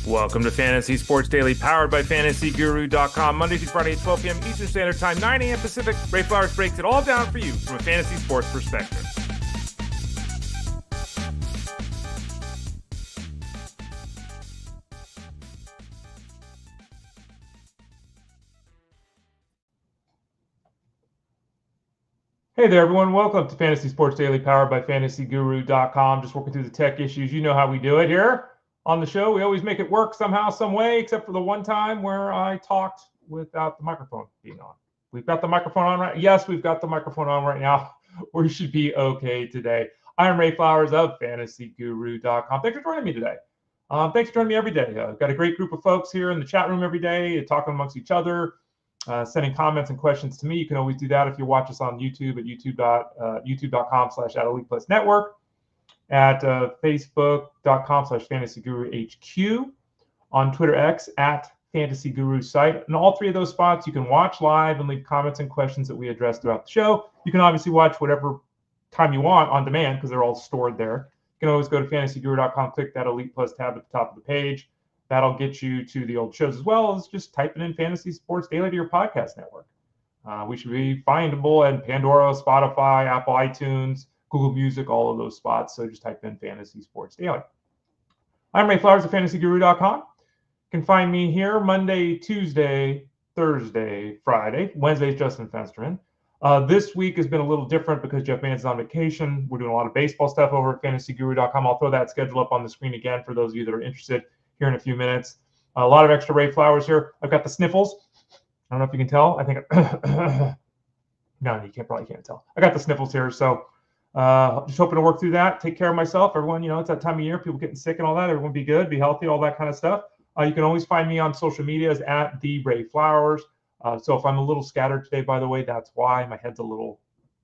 Welcome to Fantasy Sports Daily, powered by FantasyGuru.com. Monday through Friday at 12 p.m. Eastern Standard Time, 9 a.m. Pacific. Ray Flowers breaks it all down for you from a fantasy sports perspective. Hey there, everyone. Welcome to Fantasy Sports Daily, powered by FantasyGuru.com. Just working through the tech issues. You know how we do it here on the show. We always make it work somehow, some way, except for the one time where I talked without the microphone being on. We've got the microphone on right. Yes, we've got the microphone on right now. We should be okay today. I'm Ray Flowers of FantasyGuru.com. Thanks for joining me today. Thanks for joining me every day. I've got a great group of folks here in the chat room every day, talking amongst each other. Sending comments and questions to me. You can always do that if you watch us on YouTube at youtube.com/@ElitePlusNetwork, at facebook.com/FantasyGuruHQ, on Twitter X at FantasyGuruSite. And all three of those spots, you can watch live and leave comments and questions that we address throughout the show. You can obviously watch whatever time you want on demand because they're all stored there. You can always go to FantasyGuru.com, click that Elite Plus tab at the top of the page. That'll get you to the old shows as well as just typing in Fantasy Sports Daily to your podcast network. We should be findable at Pandora, Spotify, Apple iTunes, Google Music, all of those spots. So just type in Fantasy Sports Daily. I'm Ray Flowers of FantasyGuru.com. You can find me here Monday, Tuesday, Thursday, Friday. Wednesday is Justin Fensterman. This week has been a little different because Jeff Mann's on vacation. We're doing a lot of baseball stuff over at FantasyGuru.com. I'll throw that schedule up on the screen again for those of you that are interested here in a few minutes. A lot of extra Ray Flowers here. I've got the sniffles. I don't know if you can tell. I think no, you probably can't tell. I got the sniffles here, so just hoping to work through that. Take care of myself. Everyone, it's that time of year. People getting sick and all that. Everyone be good, be healthy, all that kind of stuff. You can always find me on social media as at the Ray Flowers. So if I'm a little scattered today, by the way, that's why my head's a little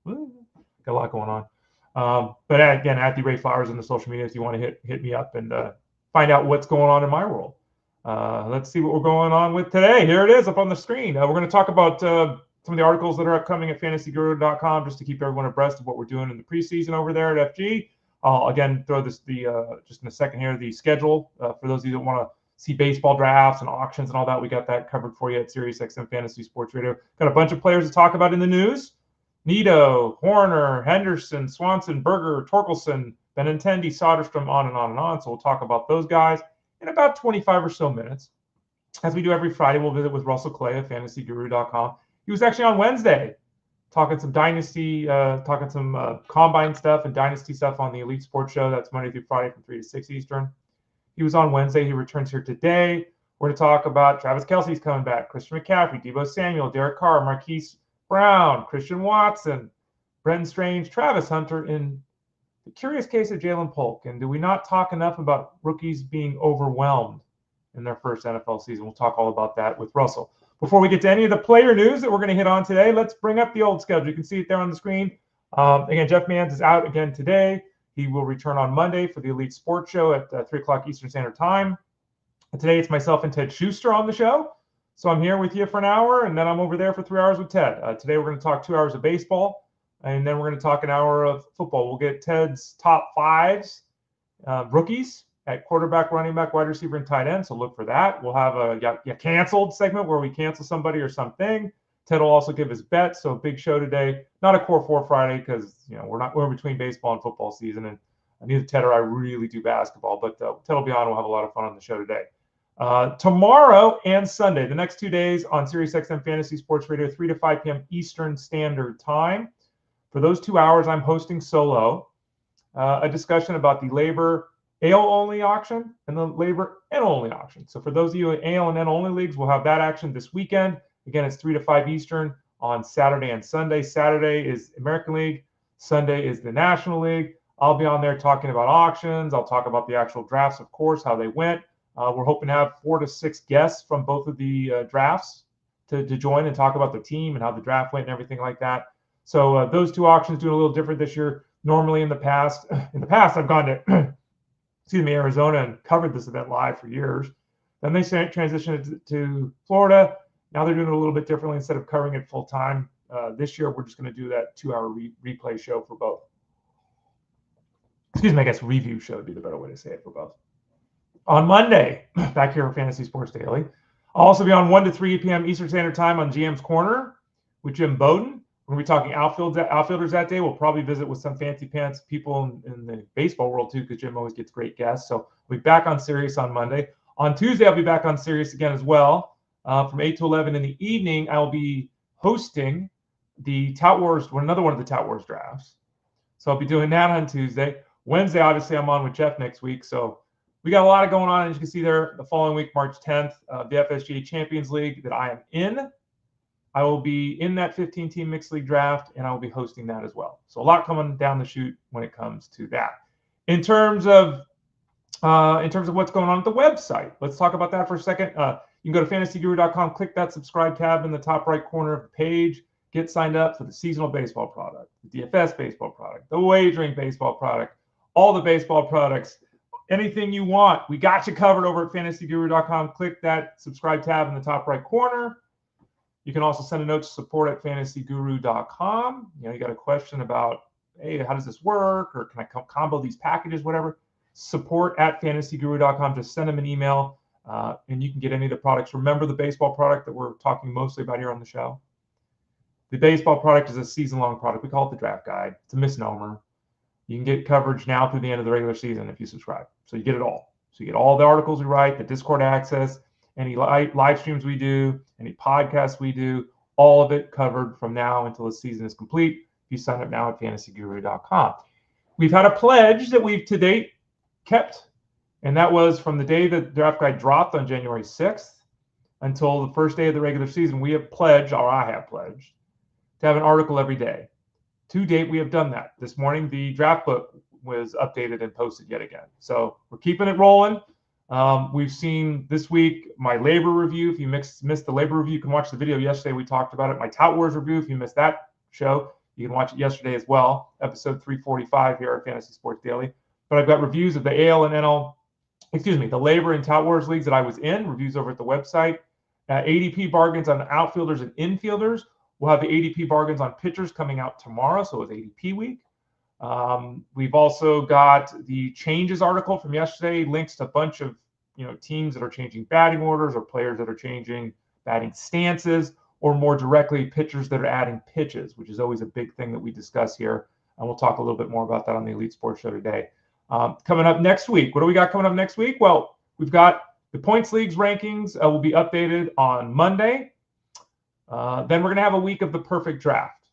got a lot going on. But again, at the Ray Flowers in the social media, if you want to hit me up and find out what's going on in my world. Let's see what we're going on with today. Here it is up on the screen. We're going to talk about some of the articles that are upcoming at FantasyGuru.com just to keep everyone abreast of what we're doing in the preseason over there at FG. I'll again throw just in a second here, the schedule for those of you that want to see baseball drafts and auctions and all that. We got that covered for you at SiriusXM Fantasy Sports Radio. Got a bunch of players to talk about in the news. Neto, Hoerner, Henderson, Swanson, Berger, Torkelson, Benintendi, Soderstrom, on and on and on. So we'll talk about those guys in about 25 or so minutes. As we do every Friday, we'll visit with Russell Clay of FantasyGuru.com. He was actually on Wednesday talking some Dynasty, talking some Combine stuff and Dynasty stuff on the Elite Sports Show. That's Monday through Friday from 3 to 6 Eastern. He was on Wednesday. He returns here today. We're going to talk about Travis Kelce's coming back, Christian McCaffrey, Deebo Samuel, Derek Carr, Marquise Brown, Christian Watson, Brenton Strange, Travis Hunter, in the curious case of Jalen Polk. And do we not talk enough about rookies being overwhelmed in their first NFL season? We'll talk all about that with Russell. Before we get to any of the player news that we're going to hit on today, let's bring up the old schedule. You can see it there on the screen. Again, Jeff Mans is out again today. He will return on Monday for the Elite Sports Show at 3 o'clock Eastern Standard Time. And today it's myself and Ted Schuster on the show. So I'm here with you for an hour, and then I'm over there for 3 hours with Ted. Today we're going to talk 2 hours of baseball. And then we're going to talk an hour of football. We'll get Ted's top fives, rookies at quarterback, running back, wide receiver, and tight end. So look for that. We'll have a canceled segment where we cancel somebody or something. Ted will also give his bets. So a big show today. Not a Core 4 Friday because we're in between baseball and football season, and neither Ted or I really do basketball. But Ted will be on. We'll have a lot of fun on the show today. Tomorrow and Sunday, the next 2 days on SiriusXM Fantasy Sports Radio, 3 to 5 p.m. Eastern Standard Time. For those 2 hours, I'm hosting solo a discussion about the labor AL-only auction and the labor N-only auction. So for those of you in AL and N-only leagues, we'll have that action this weekend. Again, it's 3 to 5 Eastern on Saturday and Sunday. Saturday is American League. Sunday is the National League. I'll be on there talking about auctions. I'll talk about the actual drafts, of course, how they went. We're hoping to have 4 to 6 guests from both of the drafts to join and talk about the team and how the draft went and everything like that. So those two auctions doing a little different this year. Normally in the past I've gone to Arizona and covered this event live for years. Then they transitioned to Florida. Now they're doing it a little bit differently. Instead of covering it full time, this year we're just going to do that 2-hour replay show for both. I guess review show would be the better way to say it for both. on Monday, back here at Fantasy Sports Daily. I'll also be on 1 to 3 p.m. Eastern Standard Time on GM's Corner with Jim Bowden. We're going to be talking outfielders that day. We'll probably visit with some fancy pants people in the baseball world, too, because Jim always gets great guests. So we'll be back on Sirius on Monday. On Tuesday, I'll be back on Sirius again as well. From 8 to 11 in the evening, I'll be hosting the Tout Wars, another one of the Tout Wars drafts. So I'll be doing that on Tuesday. Wednesday, obviously, I'm on with Jeff next week. So we got a lot going on. As you can see there, the following week, March 10th, the FSGA Champions League that I am in. I will be in that 15-team mixed league draft, and I will be hosting that as well. So a lot coming down the chute when it comes to that. In terms of what's going on at the website, let's talk about that for a second. You can go to fantasyguru.com, click that subscribe tab in the top right corner of the page, get signed up for the seasonal baseball product, the DFS baseball product, the wagering baseball product, all the baseball products, anything you want. We got you covered over at fantasyguru.com. Click that subscribe tab in the top right corner. You can also send a note to support at fantasyguru.com. You got a question about, hey, how does this work? Or can I combo these packages, whatever? Support at fantasyguru.com. Just send them an email, and you can get any of the products. Remember the baseball product that we're talking mostly about here on the show? The baseball product is a season-long product. We call it the draft guide. It's a misnomer. You can get coverage now through the end of the regular season if you subscribe. So you get it all. So you get all the articles we write, the Discord access, any live streams we do, any podcasts we do, all of it covered from now until the season is complete. If you sign up now at fantasyguru.com. We've had a pledge that we've to date kept, and that was from the day the draft guide dropped on January 6th until the first day of the regular season. We have pledged, or I have pledged, to have an article every day. To date, we have done that. This morning, the draft book was updated and posted yet again. So we're keeping it rolling. We've seen this week my labor review. If you missed the labor review, you can watch the video yesterday. We talked about it. My Tout Wars review, if you missed that show, you can watch it yesterday as well. Episode 345 here at Fantasy Sports Daily. But I've got reviews of the AL and NL, the labor and Tout Wars leagues that I was in, reviews over at the website. ADP bargains on outfielders and infielders. We'll have the ADP bargains on pitchers coming out tomorrow, so it's ADP week. We've also got the changes article from yesterday, links to a bunch of teams that are changing batting orders or players that are changing batting stances, or more directly, pitchers that are adding pitches, which is always a big thing that we discuss here. And we'll talk a little bit more about that on the Elite Sports Show today. Coming up next week, what do we got coming up next week? Well, we've got the Points League's rankings will be updated on Monday. Then we're going to have a week of the perfect draft.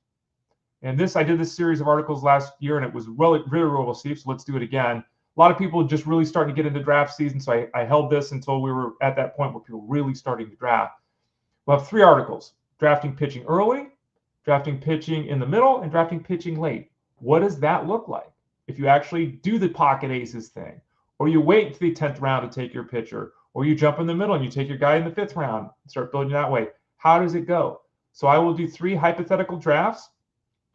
And I did this series of articles last year, and it was really, really well received, so let's do it again. A lot of people just really starting to get into draft season, so I held this until we were at that point where people were really starting to draft. We'll have 3 articles: drafting pitching early, drafting pitching in the middle, and drafting pitching late. What does that look like? If you actually do the pocket aces thing, or you wait until the 10th round to take your pitcher, or you jump in the middle and you take your guy in the 5th round and start building that way. How does it go? So I will do 3 hypothetical drafts.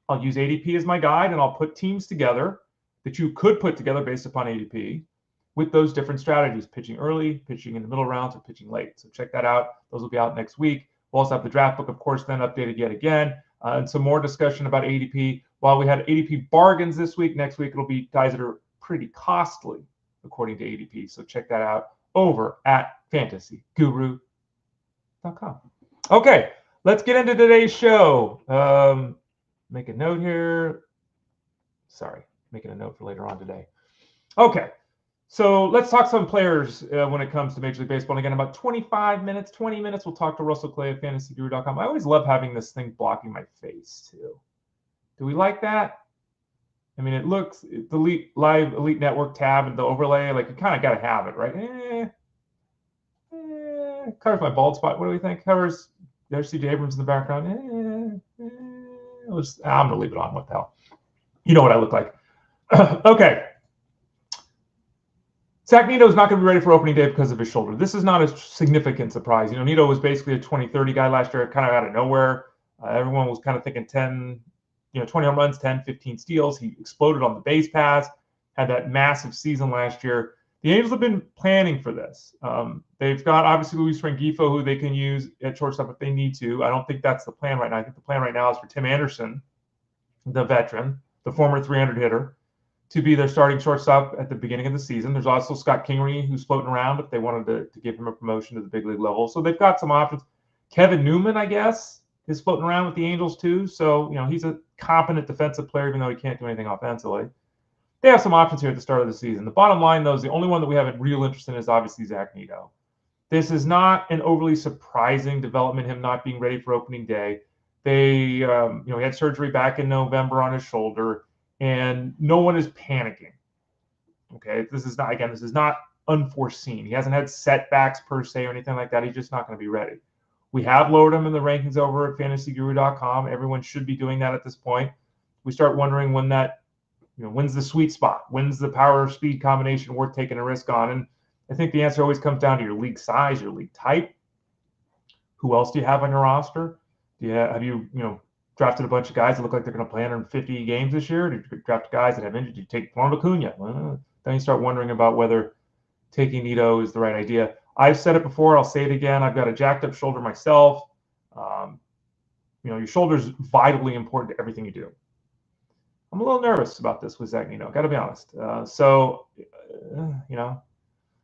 I'll use ADP as my guide, and I'll put teams together that you could put together based upon ADP with those different strategies: pitching early, pitching in the middle rounds, or pitching late. So check that out. Those will be out next week. We'll also have the draft book, of course, then updated yet again, and some more discussion about ADP. While we had ADP bargains this week, next week it'll be guys that are pretty costly according to ADP. So check that out over at fantasyguru.com. Okay, let's get into today's show. Make a note here. Sorry, making a note for later on today. Okay, so let's talk some players when it comes to Major League Baseball. And again, about 25 minutes, 20 minutes, we'll talk to Russell Clay at fantasyguru.com. I always love having this thing blocking my face, too. Do we like that? I mean, it looks, the Elite Network tab and the overlay, like you kind of got to have it, right? Covers my bald spot. What do we think? Covers, there's CJ Abrams in the background. I'm going to leave it on. What the hell? You know what I look like. Okay. Zach Neto is not going to be ready for opening day because of his shoulder. This is not a significant surprise. Neto was basically a 20-30 guy last year, kind of out of nowhere. Everyone was kind of thinking 20 home runs, 10, 15 steals. He exploded on the base paths, had that massive season last year. The Angels have been planning for this. They've got, obviously, Luis Rengifo, who they can use at shortstop if they need to. I don't think that's the plan right now. I think the plan right now is for Tim Anderson, the veteran, the former 300 hitter, to be their starting shortstop at the beginning of the season. There's also Scott Kingery, who's floating around if they wanted to give him a promotion to the big league level. So they've got some options. Kevin Newman, I guess, is floating around with the Angels too. So, he's a competent defensive player, even though he can't do anything offensively. They have some options here at the start of the season. The bottom line, though, is the only one that we have a real interest in is obviously Zach Neto. This is not an overly surprising development, him not being ready for opening day. They, he had surgery back in November on his shoulder, and no one is panicking. Okay, this is not unforeseen. He hasn't had setbacks per se or anything like that. He's just not going to be ready. We have lowered him in the rankings over at fantasyguru.com. Everyone should be doing that at this point. We start wondering when that, when's the sweet spot? When's the power speed combination worth taking a risk on? And I think the answer always comes down to your league size, your league type. Who else do you have on your roster? Have you drafted a bunch of guys that look like they're going to play 150 games this year? Did you draft guys that have injured? Did you take Ronald Acuna? Well, then you start wondering about whether taking Neto is the right idea. I've said it before. I'll say it again. I've got a jacked up shoulder myself. Your shoulder is vitally important to everything you do. I'm a little nervous about this with Zach Neto. Got to be honest.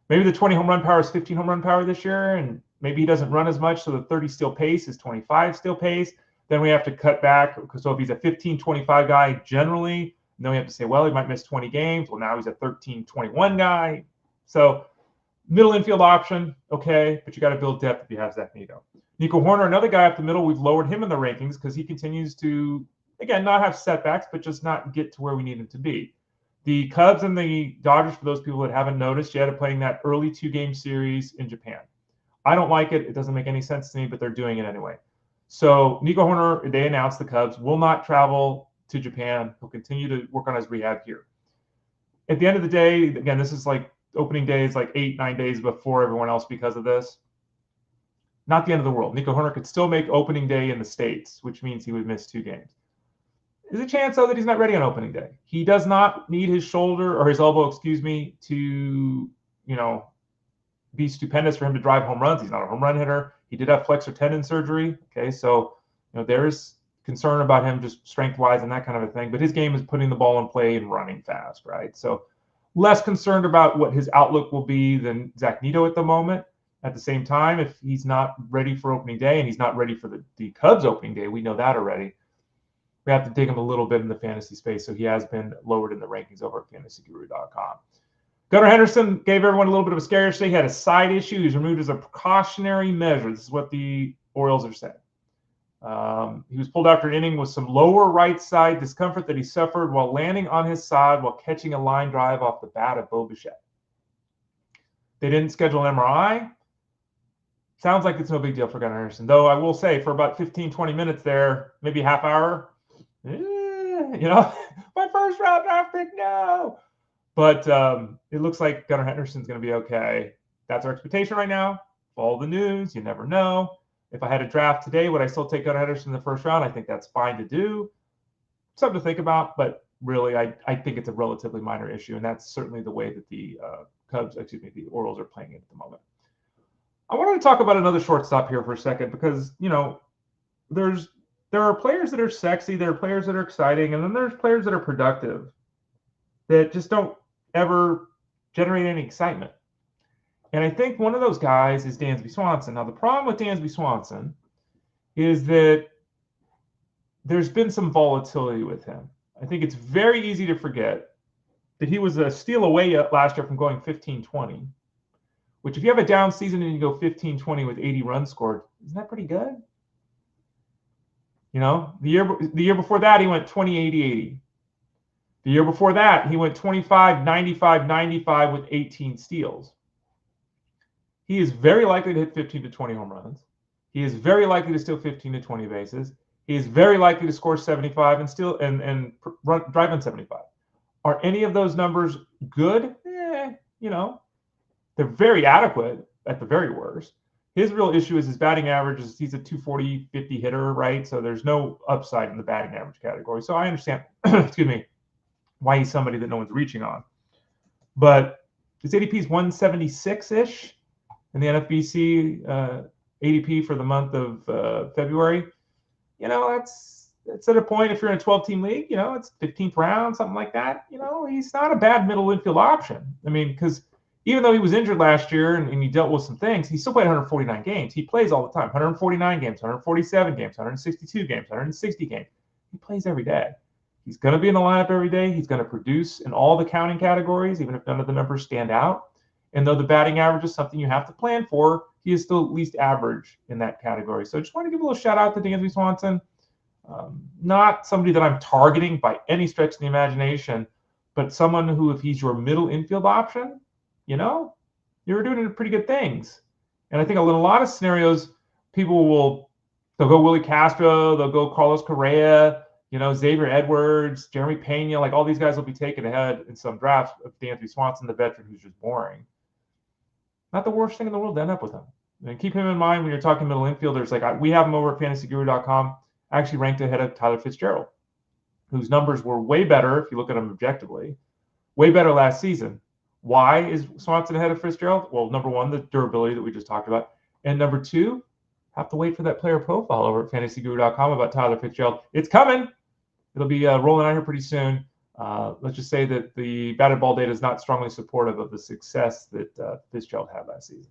Maybe the 20 home run power is 15 home run power this year, and maybe he doesn't run as much, so the 30 steal pace is 25 steal pace. Then we have to cut back. So if he's a 15-25 guy generally, then we have to say, well, he might miss 20 games. Well, now he's a 13-21 guy. So middle infield option, okay, but you got to build depth if you have Zach Neto. Nico Hoerner, another guy up the middle, we've lowered him in the rankings because he continues to, again, not have setbacks, but just not get to where we need him to be. The Cubs and the Dodgers, for those people that haven't noticed yet, are playing that early 2-game series in Japan. I don't like it. It doesn't make any sense to me, but they're doing it anyway. So Nico Hoerner, they announced the Cubs will not travel to Japan. He'll continue to work on his rehab here. At the end of the day, again, this is like opening day is like 8-9 days before everyone else because of this. Not the end of the world. Nico Hoerner could still make opening day in the States, which means he would miss 2 games. There's a chance, though, that he's not ready on opening day. He does not need his shoulder or his elbow, to, be stupendous for him to drive home runs. He's not a home run hitter. He did have flexor tendon surgery. Okay, so, there's concern about him just strength-wise and that kind of a thing. But his game is putting the ball in play and running fast, right? So less concerned about what his outlook will be than Zach Neto at the moment. At the same time, if he's not ready for opening day and he's not ready for the Cubs opening day, we know that already. We have to dig him a little bit in the fantasy space, so he has been lowered in the rankings over at fantasyguru.com. Gunnar Henderson gave everyone a little bit of a scare yesterday. He had a side issue. He was removed as a precautionary measure. This is what the Orioles are saying. He was pulled after an inning with some lower right side discomfort that he suffered while landing on his side while catching a line drive off the bat of Bo Bichette. They didn't schedule an MRI. Sounds like it's no big deal for Gunnar Henderson, though I will say for about 15-20 minutes there, maybe a half hour, my first round draft pick, no. But it looks like Gunnar Henderson's going to be okay. That's our expectation right now. Follow the news. You never know. If I had a draft today, would I still take Gunnar Henderson in the first round? I think that's fine to do. Something to think about, but really, I think it's a relatively minor issue, and that's certainly the way that the the Orioles are playing it at the moment. I wanted to talk about another shortstop here for a second because, there are players that are sexy, there are players that are exciting, and then there's players that are productive that just don't ever generate any excitement. And I think one of those guys is Dansby Swanson. Now, the problem with Dansby Swanson is that there's been some volatility with him. I think it's very easy to forget that he was a steal away last year from going 15-20, which if you have a down season and you go 15-20 with 80 runs scored, isn't that pretty good? The year before that, he went 20-80-80. The year before that, he went 25-95-95 with 18 steals. He is very likely to hit 15 to 20 home runs. He is very likely to steal 15 to 20 bases. He is very likely to score 75 and steal and drive in 75. Are any of those numbers good? They're very adequate at the very worst. His real issue is his batting average. He's a 240, 50 hitter, right? So there's no upside in the batting average category. So I understand, why he's somebody that no one's reaching on. But his ADP is 176-ish in the NFBC ADP for the month of February. That's it's at a point, if you're in a 12-team league, it's 15th round, something like that. He's not a bad middle infield option. I mean, because even though he was injured last year and he dealt with some things, he still played 149 games. He plays all the time, 149 games, 147 games, 162 games, 160 games. He plays every day. He's going to be in the lineup every day. He's going to produce in all the counting categories, even if none of the numbers stand out. And though the batting average is something you have to plan for, he is still at least average in that category. So I just want to give a little shout out to Dansby Swanson. Not somebody that I'm targeting by any stretch of the imagination, but someone who, if he's your middle infield option, you're doing pretty good things. And I think in a lot of scenarios, they'll go Willie Castro, they'll go Carlos Correa, Xavier Edwards, Jeremy Pena, like all these guys will be taken ahead in some drafts of Dansby Swanson, the veteran who's just boring. Not the worst thing in the world to end up with him. And keep him in mind when you're talking middle infielders. Like we have him over at fantasyguru.com, actually ranked ahead of Tyler Fitzgerald, whose numbers were way better, if you look at them objectively, way better last season. Why is Swanson ahead of Fitzgerald? Well, number one, the durability that we just talked about. And number two, have to wait for that player profile over at fantasyguru.com about Tyler Fitzgerald. It's coming. It'll be rolling out here pretty soon. Let's just say that the batted ball data is not strongly supportive of the success that Fitzgerald had last season.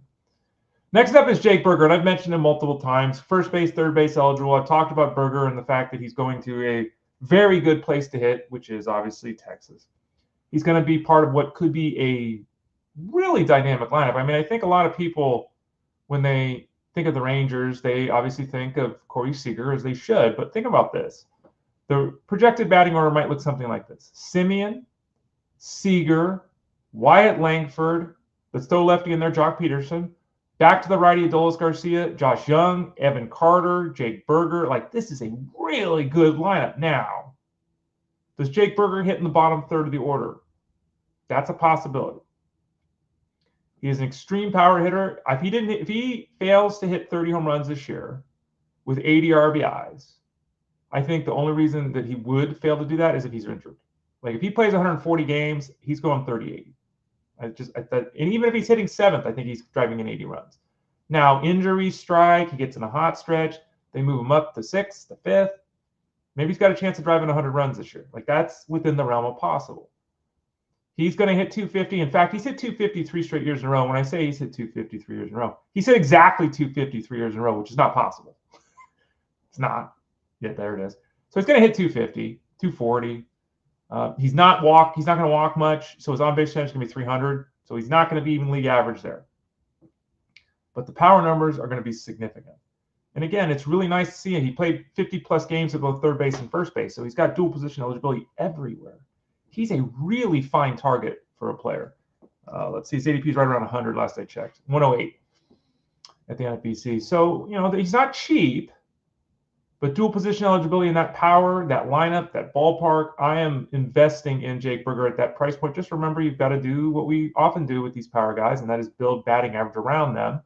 Next up is Jake Burger, and I've mentioned him multiple times. First base, third base eligible. I've talked about Burger and the fact that he's going to a very good place to hit, which is obviously Texas. He's going to be part of what could be a really dynamic lineup. I mean, I think a lot of people, when they think of the Rangers, they obviously think of Corey Seager, as they should. But think about this. The projected batting order might look something like this. Simeon, Seager, Wyatt Langford, let's throw lefty in there, Jock Peterson. Back to the righty, Adolis Garcia, Josh Young, Evan Carter, Jake Burger. Like, this is a really good lineup. Now, does Jake Burger hit in the bottom third of the order? That's a possibility. He is an extreme power hitter. If he fails to hit 30 home runs this year with 80 RBIs, I think the only reason that he would fail to do that is if he's injured. Like, if he plays 140 games, he's going 30-80. And even if he's hitting seventh, I think he's driving in 80 runs. Now, injuries strike. He gets in a hot stretch. They move him up to sixth, to fifth. Maybe he's got a chance of driving 100 runs this year. Like, that's within the realm of possible. He's going to hit 250. In fact, he's hit 250 3 straight years in a row. When I say he's hit 250 3 years in a row, he's hit exactly 250 3 years in a row, which is not possible. It's not. Yeah, there it is. So he's going to hit 250, 240. He's not going to walk much, so his on-base percentage is going to be 300. So he's not going to be even league average there. But the power numbers are going to be significant. And again, it's really nice to see him. He played 50-plus games at both third base and first base, so he's got dual position eligibility everywhere. He's a really fine target for a player. Let's see, his ADP is right around 100 last I checked, 108 at the NFBC. So, he's not cheap, but dual position eligibility and that power, that lineup, that ballpark, I am investing in Jake Burger at that price point. Just remember, you've got to do what we often do with these power guys, and that is build batting average around them,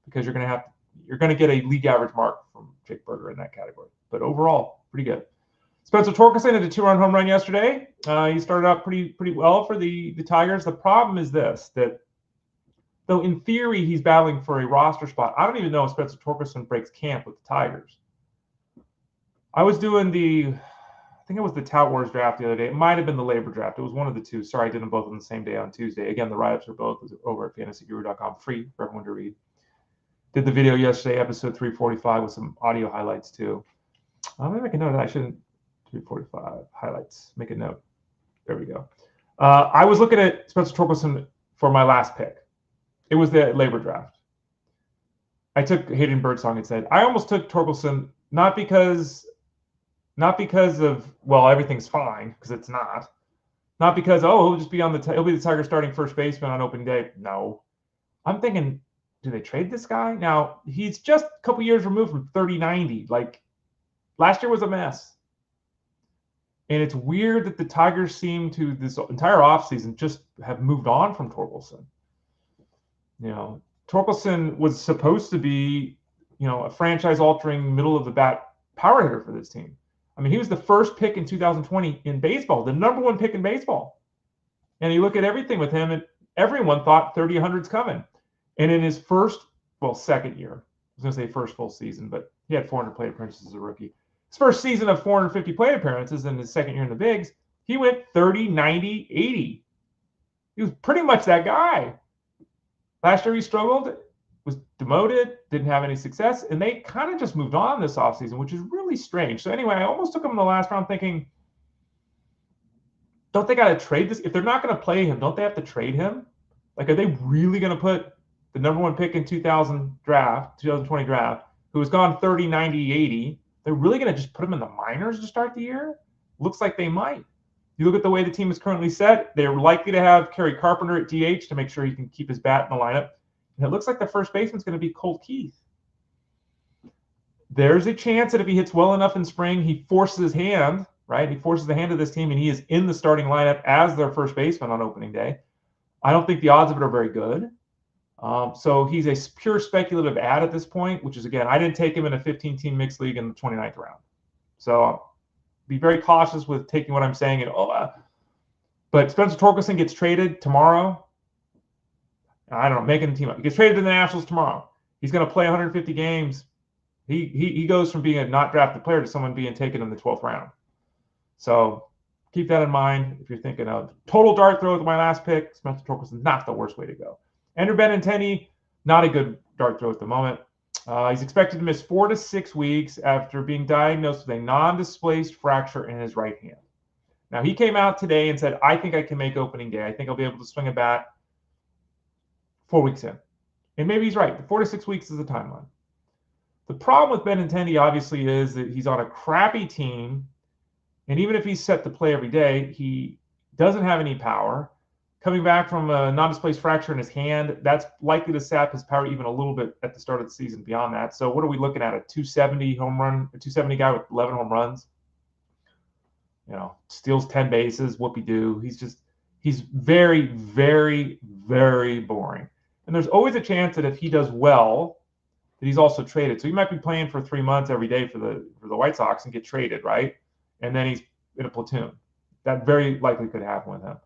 because you're going to get a league average mark from Jake Burger in that category. But overall, pretty good. Spencer Torkelson had a 2-run home run yesterday. He started out pretty well for the Tigers. The problem is this, that though in theory he's battling for a roster spot, I don't even know if Spencer Torkelson breaks camp with the Tigers. I was doing I think it was the Tout Wars draft the other day. It might have been the Labor draft. It was one of the two. Sorry, I did them both on the same day on Tuesday. Again, the write-ups are both over at fantasyguru.com, free for everyone to read. Did the video yesterday, episode 345, with some audio highlights too. I'm going to make a note of that. I shouldn't. 345 highlights. Make a note. There we go. I was looking at Spencer Torkelson for my last pick. It was the Labor draft. I took Hayden Birdsong instead. I almost took Torkelson not because of, well, everything's fine, because it's not. Not because, he'll just be he'll be the Tigers starting first baseman on opening day. No. I'm thinking, do they trade this guy? Now, he's just a couple years removed from 30-90. Like, last year was a mess. And it's weird that the Tigers seem to, this entire offseason, just have moved on from Torkelson. Torkelson was supposed to be, a franchise-altering, middle-of-the-bat power hitter for this team. I mean, he was the first pick in 2020 in baseball, the number one pick in baseball. And you look at everything with him, and everyone thought 3,100's coming. And in his second year, I was going to say first full season, but he had 400 plate appearances as a rookie. His first season of 450 plate appearances in his second year in the bigs, he went 30, 90, 80. He was pretty much that guy. Last year he struggled, was demoted, didn't have any success, and they kind of just moved on this offseason, which is really strange. So anyway, I almost took him in the last round thinking, don't they got to trade this? If they're not going to play him, don't they have to trade him? Like, are they really going to put the number one pick in 2020 draft, who has gone 30, 90, 80, they're really going to just put him in the minors to start the year? Looks like they might. You look at the way the team is currently set, they're likely to have Kerry Carpenter at DH to make sure he can keep his bat in the lineup. And it looks like the first baseman's going to be Colt Keith. There's a chance that if he hits well enough in spring, he forces his hand, right? He forces the hand of this team, and he is in the starting lineup as their first baseman on opening day. I don't think the odds of it are very good. So he's a pure speculative ad at this point, which is, again, I didn't take him in a 15-team mixed league in the 29th round. So be very cautious with taking what I'm saying. But Spencer Torkelson gets traded tomorrow. I don't know, making the team up. He gets traded to the Nationals tomorrow. He's going to play 150 games. He goes from being a not drafted player to someone being taken in the 12th round. So keep that in mind if you're thinking of total dart throw with my last pick. Spencer Torkelson, not the worst way to go. Andrew Benintendi, not a good dart throw at the moment. He's expected to miss 4 to 6 weeks after being diagnosed with a non-displaced fracture in his right hand. Now, he came out today and said, I think I can make opening day. I think I'll be able to swing a bat 4 weeks in. And maybe he's right. The 4 to 6 weeks is the timeline. The problem with Benintendi, obviously, is that he's on a crappy team. And even if he's set to play every day, he doesn't have any power. Coming back from a non-displaced fracture in his hand, that's likely to sap his power even a little bit at the start of the season beyond that. So what are we looking at? A 270 home run, a 270 guy with 11 home runs? You know, steals 10 bases, whoopee-doo. He's very, very, very boring. And there's always a chance that if he does well, that he's also traded. So he might be playing for 3 months every day for the White Sox and get traded, right? And then he's in a platoon. That very likely could happen with him.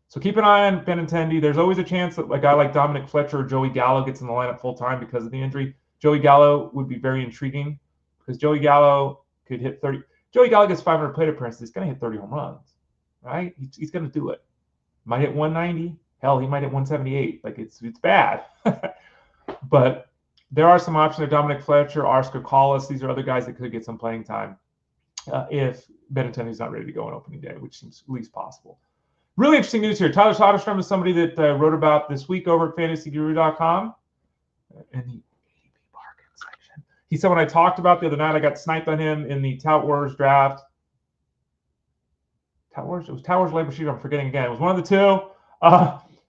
So keep an eye on Benintendi. There's always a chance that a guy like Dominic Fletcher or Joey Gallo gets in the lineup full time because of the injury. Joey Gallo would be very intriguing because Joey Gallo could hit 30. Joey Gallo gets 500 plate appearances. He's going to hit 30 home runs, right? He's going to do it. Might hit 190. Hell, he might hit 178. Like, it's bad. But there are some options there. Dominic Fletcher, Oscar Callis. These are other guys that could get some playing time if Benintendi's not ready to go on opening day, which seems at least possible. Really interesting news here. Tyler Soderstrom is somebody that I wrote about this week over at fantasyguru.com in the ADP bargain section. He's someone I talked about the other night. I got sniped on him in the Tout Wars draft. Tout Wars? It was Tout Wars Labor Sheet. I'm forgetting again. It was one of the two.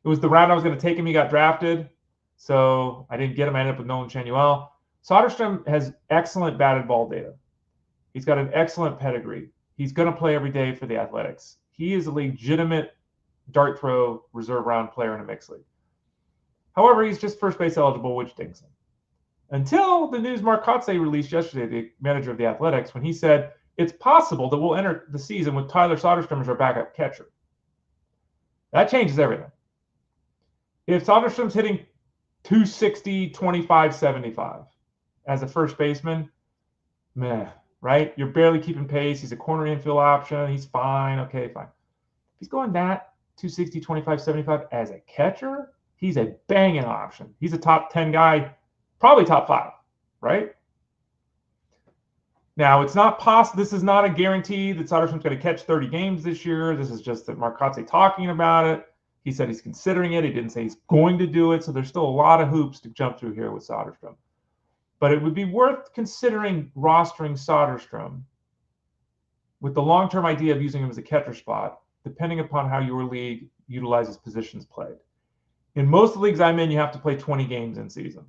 It was the round I was going to take him. He got drafted. So I didn't get him. I ended up with Nolan Schanuel. Soderstrom has excellent batted ball data. He's got an excellent pedigree. He's going to play every day for the Athletics. He is a legitimate dart throw reserve round player in a mixed league. However, he's just first base eligible, which dings him. Until the news Marquise released yesterday, the manager of the Athletics, when he said, it's possible that we'll enter the season with Tyler Soderstrom as our backup catcher. That changes everything. If Soderstrom's hitting 260, 25, 75 as a first baseman, meh, right? You're barely keeping pace. He's a corner infield option. He's fine. Okay, fine. If he's going that 260, 25, 75 as a catcher, he's a banging option. He's a top 10 guy, probably top 5, right? Now, it's not possible. This is not a guarantee that Soderstrom's going to catch 30 games this year. This is just that Marquise talking about it. He said he's considering it. He didn't say he's going to do it. So there's still a lot of hoops to jump through here with Soderstrom. But it would be worth considering rostering Soderstrom with the long-term idea of using him as a catcher spot, depending upon how your league utilizes positions played. In most leagues I'm in, you have to play 20 games in season.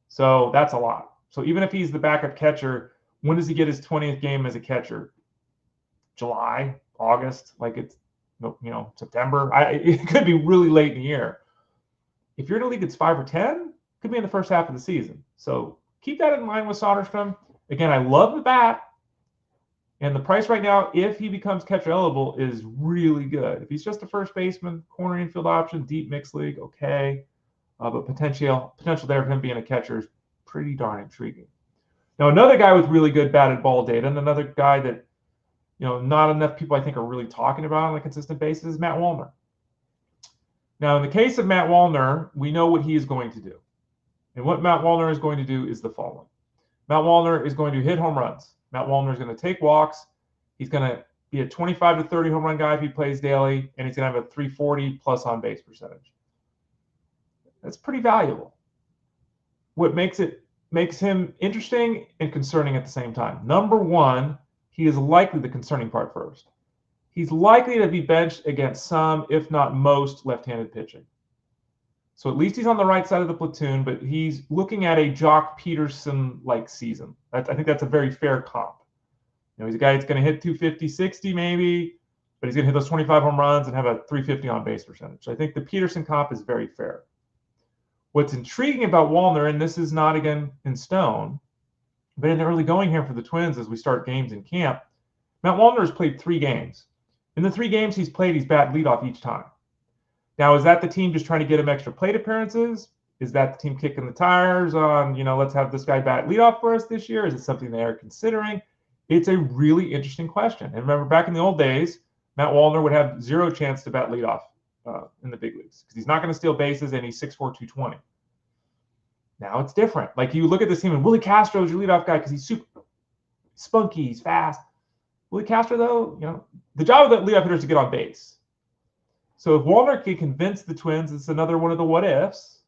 So that's a lot. So even if he's the backup catcher, when does he get his 20th game as a catcher? July, August, like it's, September. It could be really late in the year. If you're in a league that's 5 or 10, it could be in the first half of the season. So keep that in mind with Soderstrom. Again, I love the bat. And the price right now, if he becomes catcher eligible, is really good. If he's just a first baseman, corner infield option, deep mixed league, okay. But potential there of him being a catcher is pretty darn intriguing. Now, another guy with really good batted ball data, and another guy that, not enough people I think are really talking about on a consistent basis is Matt Wallner. Now, in the case of Matt Wallner, we know what he is going to do. And what Matt Wallner is going to do is the following. Matt Wallner is going to hit home runs. Matt Wallner is going to take walks. He's going to be a 25 to 30 home run guy if he plays daily, and he's going to have a 340 plus on base percentage. That's pretty valuable. What makes him interesting and concerning at the same time. Number one, he is likely the concerning part first. He's likely to be benched against some, if not most, left-handed pitching. So at least he's on the right side of the platoon, but he's looking at a Jock Peterson-like season. I think that's a very fair comp. He's a guy that's going to hit 250, 60 maybe, but he's going to hit those 25 home runs and have a 350 on base percentage. So I think the Peterson comp is very fair. What's intriguing about Wallner, and this is not again in stone, but in the early going here for the Twins as we start games in camp, Matt Wallner has played 3 games. In the 3 games he's played, he's batted leadoff each time. Now, is that the team just trying to get him extra plate appearances? Is that the team kicking the tires on, let's have this guy bat leadoff for us this year? Is it something they are considering? It's a really interesting question. And remember, back in the old days, Matt Wallner would have 0 chance to bat leadoff in the big leagues because he's not going to steal bases and he's 6'4", 220. Now it's different. Like you look at this team and Willie Castro is your leadoff guy because he's super spunky, he's fast. Willie Castro, though, the job of the leadoff hitter is to get on base. So if Wallner can convince the Twins, it's another one of the what ifs.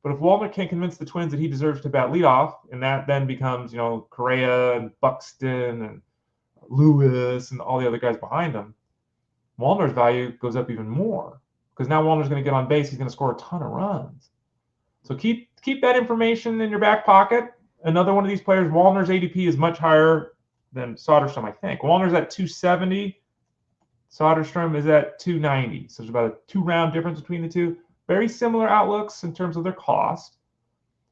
But if Wallner can't convince the Twins that he deserves to bat leadoff, and that then becomes, Correa and Buxton and Lewis and all the other guys behind him, Wallner's value goes up even more because now Wallner's going to get on base. He's going to score a ton of runs. So keep that information in your back pocket. Another one of these players, Wallner's ADP is much higher than Soderstrom, I think. Wallner's at 270. Soderstrom is at 290. So there's about a 2-round difference between the two. Very similar outlooks in terms of their cost.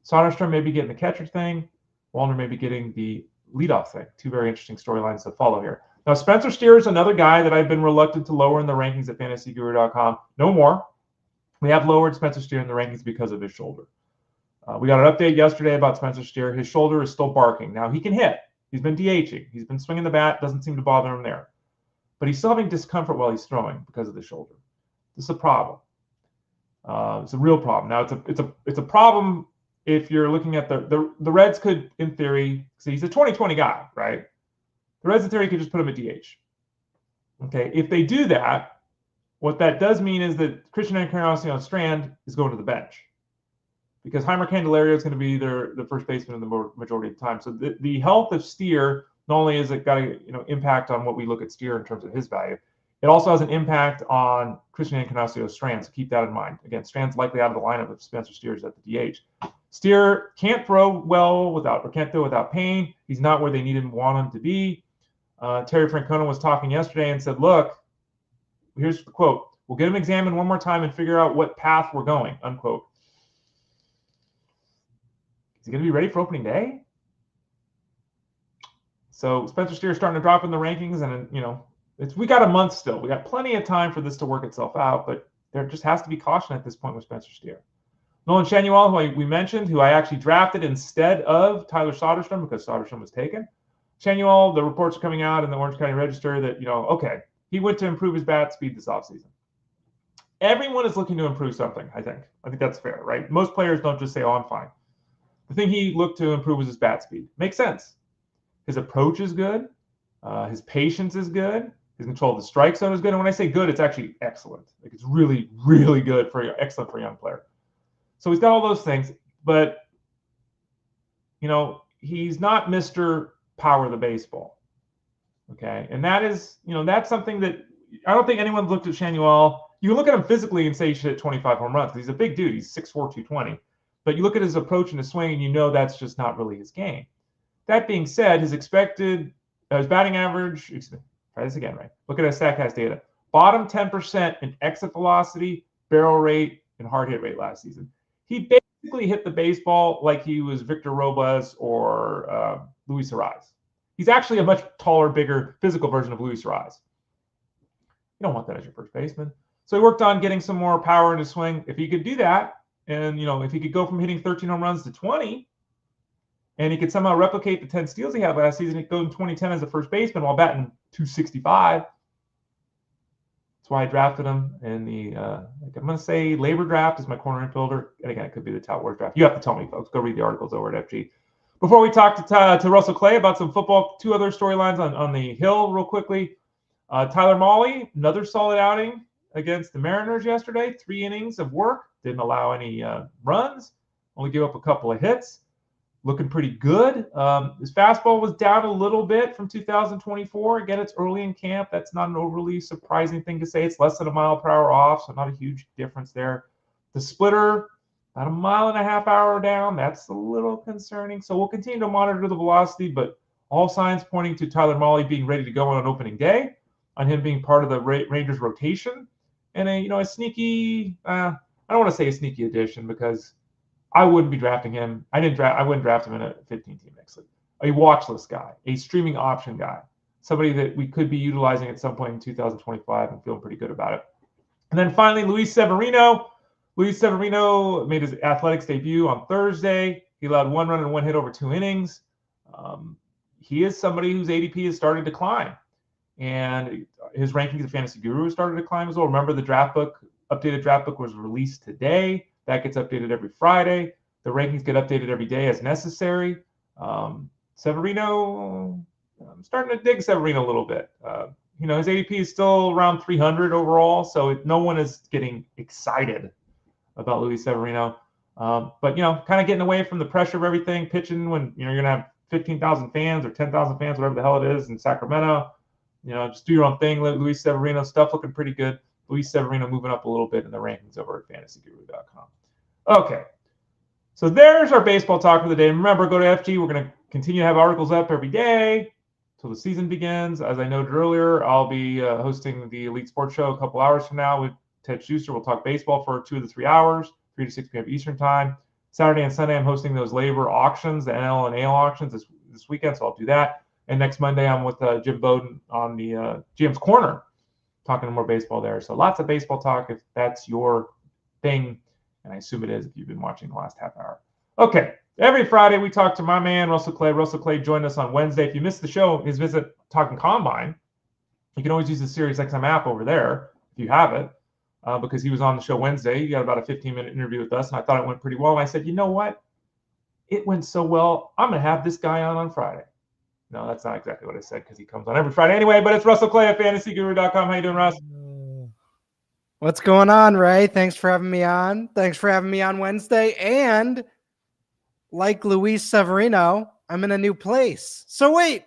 Soderstrom may be getting the catcher thing. Wallner may be getting the leadoff thing. 2 very interesting storylines to follow here. Now, Spencer Steer is another guy that I've been reluctant to lower in the rankings at fantasyguru.com. No more. We have lowered Spencer Steer in the rankings because of his shoulder. We got an update yesterday about Spencer Steer. His shoulder is still barking. Now, he can hit. He's been DHing. He's been swinging the bat. Doesn't seem to bother him there. But he's still having discomfort while he's throwing because of the shoulder. This is a problem. It's a real problem. Now, it's a problem if you're looking at the Reds could, in theory, see he's a 2020 guy, right? The Reds, in theory, could just put him at DH. Okay, if they do that, what that does mean is that Christian Encarnacion-Strand is going to the bench because Heimer Candelario is going to be the first baseman in the majority of the time. So the health of Steer not only is it got an impact on what we look at Steer in terms of his value, it also has an impact on Christian Encarnacion-Strand. So keep that in mind. Again, Strand's likely out of the lineup if Spencer Steer is at the DH. Steer can't throw without pain. He's not where they need him, want him to be. Terry Francona was talking yesterday and said, look, here's the quote, we'll get him examined one more time and figure out what path we're going, unquote. Is he going to be ready for opening day? So Spencer Steer is starting to drop in the rankings, and, we got a month still. We got plenty of time for this to work itself out, but there just has to be caution at this point with Spencer Steer. Nolan Schanuel, who we mentioned, who I actually drafted instead of Tyler Soderstrom because Soderstrom was taken. Schanuel, the reports are coming out in the Orange County Register that, okay, he went to improve his bat speed this offseason. Everyone is looking to improve something, I think. I think that's fair, right? Most players don't just say, oh, I'm fine. The thing he looked to improve was his bat speed. Makes sense. His approach is good. His patience is good. His control of the strike zone is good. And when I say good, it's actually excellent. Like it's really, really good excellent for a young player. So he's got all those things, but he's not Mr. Power the baseball. Okay. And that is, that's something that I don't think anyone looked at Schanuel. You look at him physically and say he should hit 25 home runs because he's a big dude. He's 6'4", 220. But you look at his approach and his swing and that's just not really his game. That being said, his batting average, try this again, right? Look at his StatCast data. Bottom 10% in exit velocity, barrel rate, and hard hit rate last season. He basically hit the baseball like he was Victor Robles or Luis Arraez. He's actually a much taller, bigger, physical version of Luis Arraez. You don't want that as your first baseman. So he worked on getting some more power in his swing. If he could do that, and if he could go from hitting 13 home runs to 20, and he could somehow replicate the 10 steals he had last season, he'd go in 2010 as a first baseman while batting 265. That's why I drafted him in the, I'm going to say labor draft is my corner infielder. And again, it could be the Tout Wars draft. You have to tell me, folks. Go read the articles over at FG. Before we talk to Russell Clay about some football, two other storylines on the Hill real quickly. Tyler Mahle, another solid outing against the Mariners yesterday. 3 innings of work. Didn't allow any runs. Only gave up a couple of hits. Looking pretty good. His fastball was down a little bit from 2024. Again, it's early in camp. That's not an overly surprising thing to say. It's less than a mile per hour off, so not a huge difference there. The splitter, about a mile and a half hour down. That's a little concerning. So we'll continue to monitor the velocity, but all signs pointing to Tyler Mahle being ready to go on opening day, on him being part of the Rangers rotation, and a sneaky, I don't want to say a sneaky addition because I wouldn't be drafting him. I wouldn't draft him in a 15-team next league. A watch list guy, a streaming option guy, somebody that we could be utilizing at some point in 2025 and feeling pretty good about it. And then finally, Luis Severino. Luis Severino made his Athletics debut on Thursday. He allowed 1 run and 1 hit over 2 innings. He is somebody whose ADP has started to climb. And his rankings at Fantasy Guru has started to climb as well. Remember, the updated draft book was released today. That gets updated every Friday. The rankings get updated every day as necessary. Severino, I'm starting to dig Severino a little bit. His ADP is still around 300 overall, so no one is getting excited about Luis Severino. But kind of getting away from the pressure of everything, pitching when you're going to have 15,000 fans or 10,000 fans, whatever the hell it is, in Sacramento. Just do your own thing. Luis Severino, stuff looking pretty good. Luis Severino moving up a little bit in the rankings over at fantasyguru.com. Okay, so there's our baseball talk for the day. And remember, go to FG. We're going to continue to have articles up every day till the season begins. As I noted earlier, I'll be hosting the Elite Sports Show a couple hours from now with Ted Schuster. We'll talk baseball for 2 to 3 hours, 3 to 6 p.m. Eastern time. Saturday and Sunday, I'm hosting those labor auctions, the NL and AL auctions this weekend, so I'll do that. And next Monday, I'm with Jim Bowden on the GM's Corner, talking more baseball there. So lots of baseball talk if that's your thing. And I assume it is if you've been watching the last half hour. Okay, every Friday we talk to my man, Russell Clay. Russell Clay joined us on Wednesday. If you missed the show, his visit Talking Combine, you can always use the SiriusXM app over there if you have it, because he was on the show Wednesday. He got about a 15-minute interview with us, and I thought it went pretty well. And I said, you know what? It went so well, I'm going to have this guy on Friday. No, that's not exactly what I said because he comes on every Friday anyway, but it's Russell Clay at fantasyguru.com. How you doing, Russ? What's going on, Ray? Thanks for having me on. Thanks for having me on Wednesday. And like Luis Severino, I'm in a new place. So wait,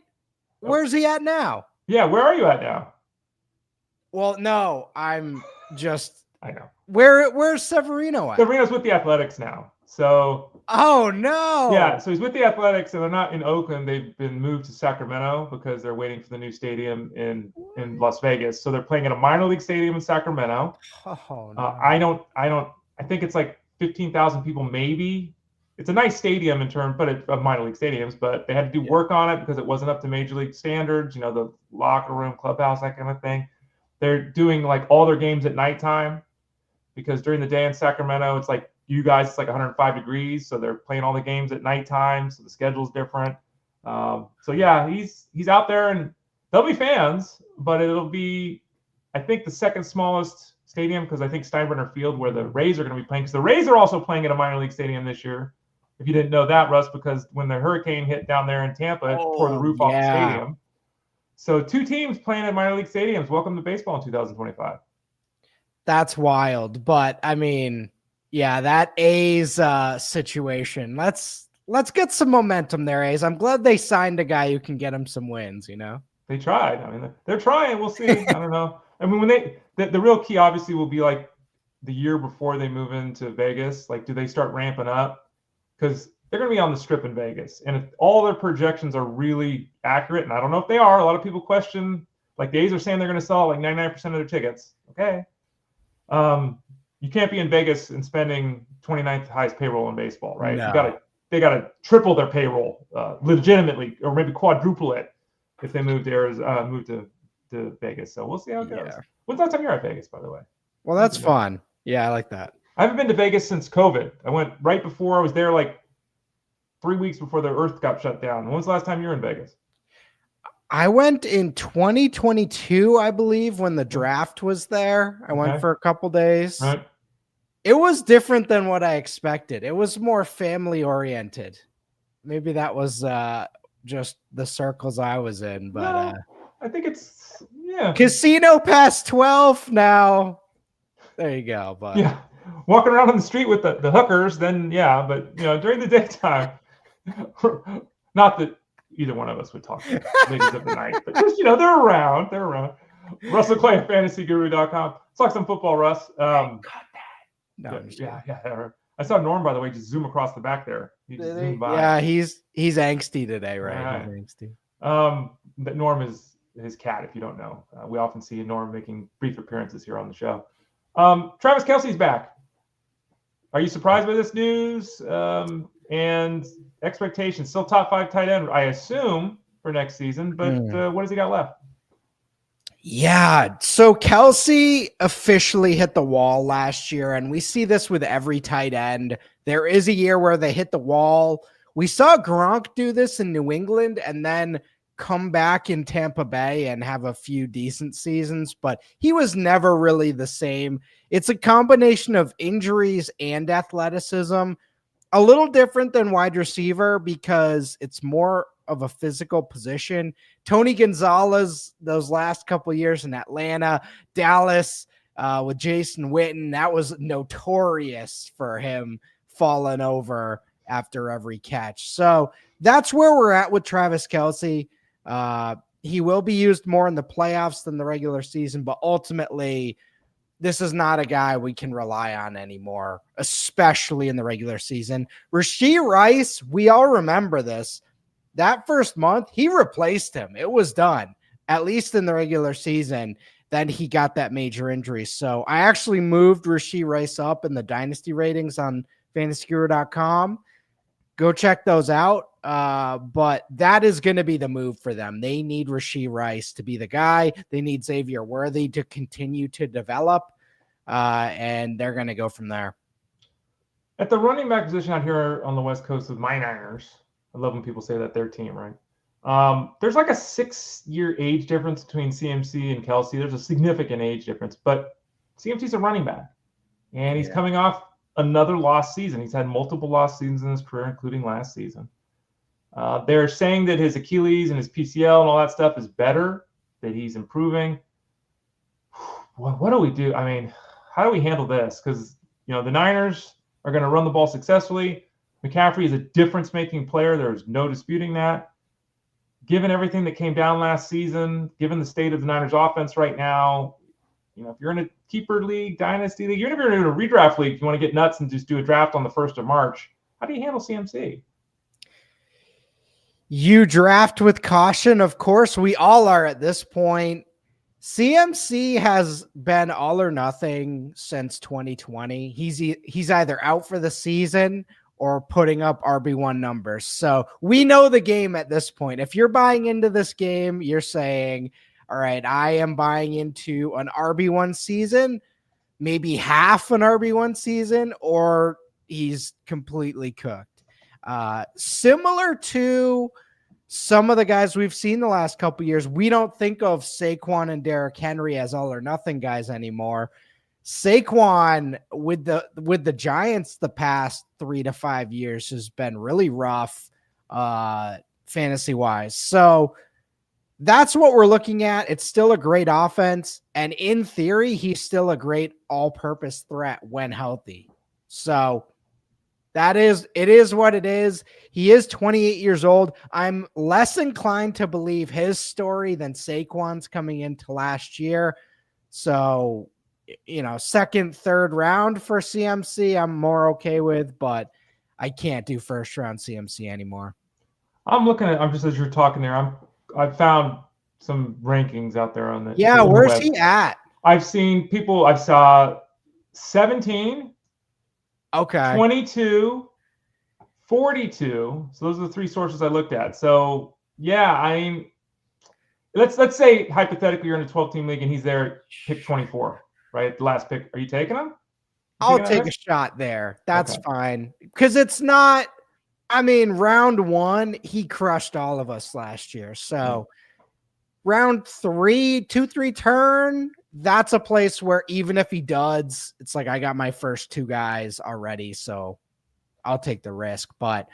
where's he at now? Yeah, where are you at now? Well, no, I'm just... I know. Where's Severino at? Severino's with the Athletics now. So... Oh, no. Yeah, so he's with the Athletics, and they're not in Oakland. They've been moved to Sacramento because they're waiting for the new stadium in Las Vegas. So they're playing at a minor league stadium in Sacramento. Oh, no. I think it's like 15,000 people maybe. It's a nice stadium of minor league stadiums, but they had to do work on it because it wasn't up to major league standards, the locker room, clubhouse, that kind of thing. They're doing like all their games at nighttime because during the day in Sacramento, it's like, you guys, it's like 105 degrees, so they're playing all the games at nighttime, so the schedule's different. So yeah, he's out there, and there'll be fans, but it'll be, I think, the second smallest stadium because I think Steinbrenner Field, where the Rays are going to be playing, because the Rays are also playing at a minor league stadium this year. If you didn't know that, Russ, because when the hurricane hit down there in Tampa, it tore the roof off the stadium. So 2 teams playing at minor league stadiums. Welcome to baseball in 2025. That's wild, but I mean... Yeah, that A's situation. Let's get some momentum there, A's. I'm glad they signed a guy who can get them some wins, They tried. I mean, they're trying. We'll see. I don't know. I mean, when the real key obviously will be like the year before they move into Vegas. Like, do they start ramping up? Because they're going to be on the Strip in Vegas. And if all their projections are really accurate, and I don't know if they are, a lot of people question, like the A's are saying they're going to sell like 99% of their tickets. Okay. You can't be in Vegas and spending 29th highest payroll in baseball, right? No. They gotta triple their payroll, legitimately, or maybe quadruple it if they move to Vegas. So we'll see how it goes. Yeah. When's the last time you're at Vegas, by the way? Well, that's fun. Yeah, I like that. I haven't been to Vegas since COVID. I went right before. I was there like 3 weeks before the Earth got shut down. When was the last time you were in Vegas? I went in 2022, I believe, when the draft was there. I went for a couple days. Right. It was different than what I expected. It was more family oriented. Maybe that was just the circles I was in, but no, I think it's casino past 12 now. There you go. But yeah, walking around on the street with the hookers, then yeah, but during the daytime, not that either one of us would talk to ladies of the night, but just they're around. Russell Clay at fantasyguru.com. Let's talk some football, Russ. Yeah. I saw Norm, by the way, just zoom across the back there. Yeah, he's angsty today, right? He's angsty. But Norm is his cat, if you don't know. We often see Norm making brief appearances here on the show. Travis Kelce's back. Are you surprised by this news? And expectations? Still top 5 tight end, I assume, for next season. But what has he got left? Yeah, so Kelce officially hit the wall last year, and we see this with every tight end. There is a year where they hit the wall. We saw Gronk do this in New England and then come back in Tampa Bay and have a few decent seasons, but he was never really the same. It's a combination of injuries and athleticism. A little different than wide receiver because it's more of a physical position. Tony Gonzalez, those last couple of years in Atlanta, Dallas, with Jason Witten, that was notorious for him falling over after every catch. So that's where we're at with Travis Kelce. He will be used more in the playoffs than the regular season, but ultimately, this is not a guy we can rely on anymore, especially in the regular season. Rashee Rice, we all remember this. That first month, he replaced him. It was done, at least in the regular season. Then he got that major injury. So I actually moved Rashee Rice up in the dynasty ratings on fantasyguru.com. Go check those out. But that is going to be the move for them. They need Rashee Rice to be the guy. They need Xavier Worthy to continue to develop. And they're going to go from there. At the running back position out here on the West Coast with my Niners, I love when people say that their team, right? There's like a 6-year age difference between CMC and Kelce. There's a significant age difference, but CMC's a running back, and he's coming off another lost season. He's had multiple lost seasons in his career, including last season. They're saying that his Achilles and his PCL and all that stuff is better, that he's improving. What do we do? I mean, how do we handle this? Because, the Niners are going to run the ball successfully. McCaffrey is a difference-making player. There's no disputing that. Given everything that came down last season, given the state of the Niners offense right now, if you're in a keeper league, dynasty league, even if you're in a redraft league, if you want to get nuts and just do a draft on the 1st of March, how do you handle CMC? You draft with caution, of course. We all are at this point. CMC has been all or nothing since 2020. He's either out for the season or putting up RB1 numbers. So we know the game at this point. If you're buying into this game, you're saying, all right, I am buying into an RB1 season, maybe half an RB1 season, or he's completely cooked. Similar to some of the guys we've seen the last couple years, we don't think of Saquon and Derrick Henry as all or nothing guys anymore. Saquon with the Giants the past 3 to 5 years has been really rough fantasy wise. So that's what we're looking at. It's still a great offense. And in theory, he's still a great all-purpose threat when healthy. So it is what it is. He is 28 years old. I'm less inclined to believe his story than Saquon's coming into last year. So, 2nd, 3rd round for CMC, I'm more okay with, but I can't do 1st round CMC anymore. I'm just as you're talking there, I found some rankings out there on the where's web. he at? I've seen people. I saw 17, 22, 42. So those are the 3 sources I looked at. So let's say hypothetically you're in a 12-team league and he's there at pick 24, right? The last pick. Are you taking him? I'll take a shot there. That's fine. Because it's not I mean, round 1, he crushed all of us last year. So round 3, 2-3 turn, that's a place where even if he duds, it's like I got my first 2 guys already, so I'll take the risk. But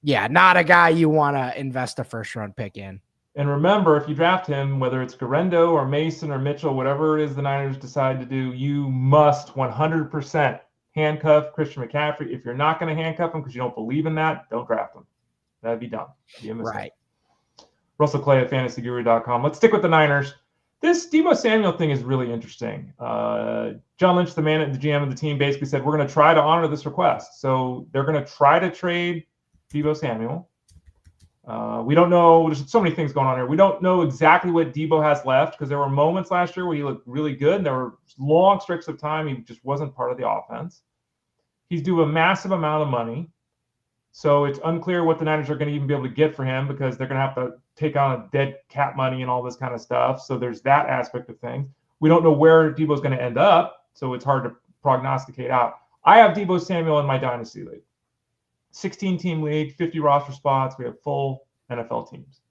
yeah, not a guy you want to invest a first round pick in. And remember, if you draft him, whether it's Garendo or Mason or Mitchell, whatever it is the Niners decide to do, you must 100% handcuff Christian McCaffrey. If you're not going to handcuff him because you don't believe in that, don't draft him. That'd be dumb. Be a mistake. Right. Russell Clay at fantasyguru.com. Let's stick with the Niners. This Deebo Samuel thing is really interesting. John Lynch, the GM of the team, basically said, we're going to try to honor this request. So they're going to try to trade Deebo Samuel. We don't know. There's so many things going on here. We don't know exactly what Deebo has left because there were moments last year where he looked really good. And there were long stretches of time he just wasn't part of the offense. He's due a massive amount of money. So it's unclear what the Niners are going to even be able to get for him because they're going to have to take on a dead cap money and all this kind of stuff. So there's that aspect of things. We don't know where Deebo's going to end up, so it's hard to prognosticate out. I have Deebo Samuel in my dynasty league. 16-team league, 50 roster spots. We have full NFL teams.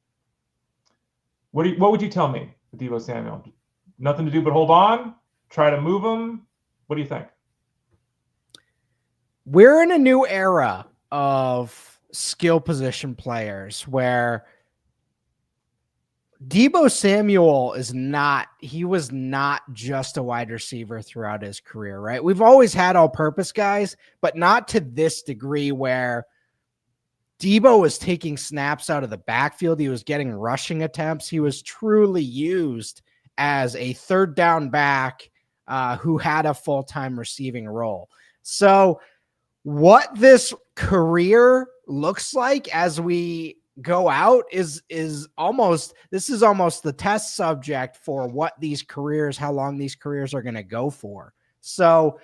What would you tell me with Deebo Samuel? Nothing to do but hold on, try to move him. What do you think? We're in a new era of skill position players where Deebo Samuel was not just a wide receiver throughout his career, right? We've always had all-purpose guys, but not to this degree where Deebo was taking snaps out of the backfield. He was getting rushing attempts. He was truly used as a third down back who had a full-time receiving role. So what this career looks like as we go out is almost the test subject for what these careers, how long these careers are going to go for. So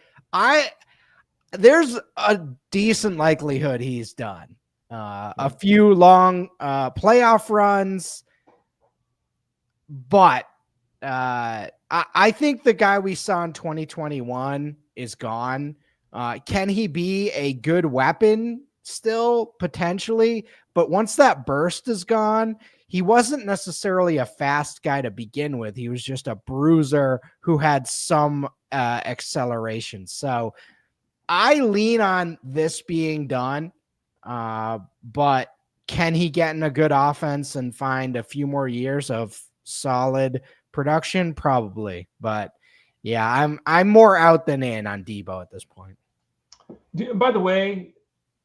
there's a decent likelihood he's done. A few long playoff runs, but I think the guy we saw in 2021 is gone. Can he be a good weapon still? Potentially, but once that burst is gone, he wasn't necessarily a fast guy to begin with. He was just a bruiser who had some acceleration. So I lean on this being done, but can he get in a good offense and find a few more years of solid production? Probably, but yeah, I'm more out than in on Deebo at this point. By the way,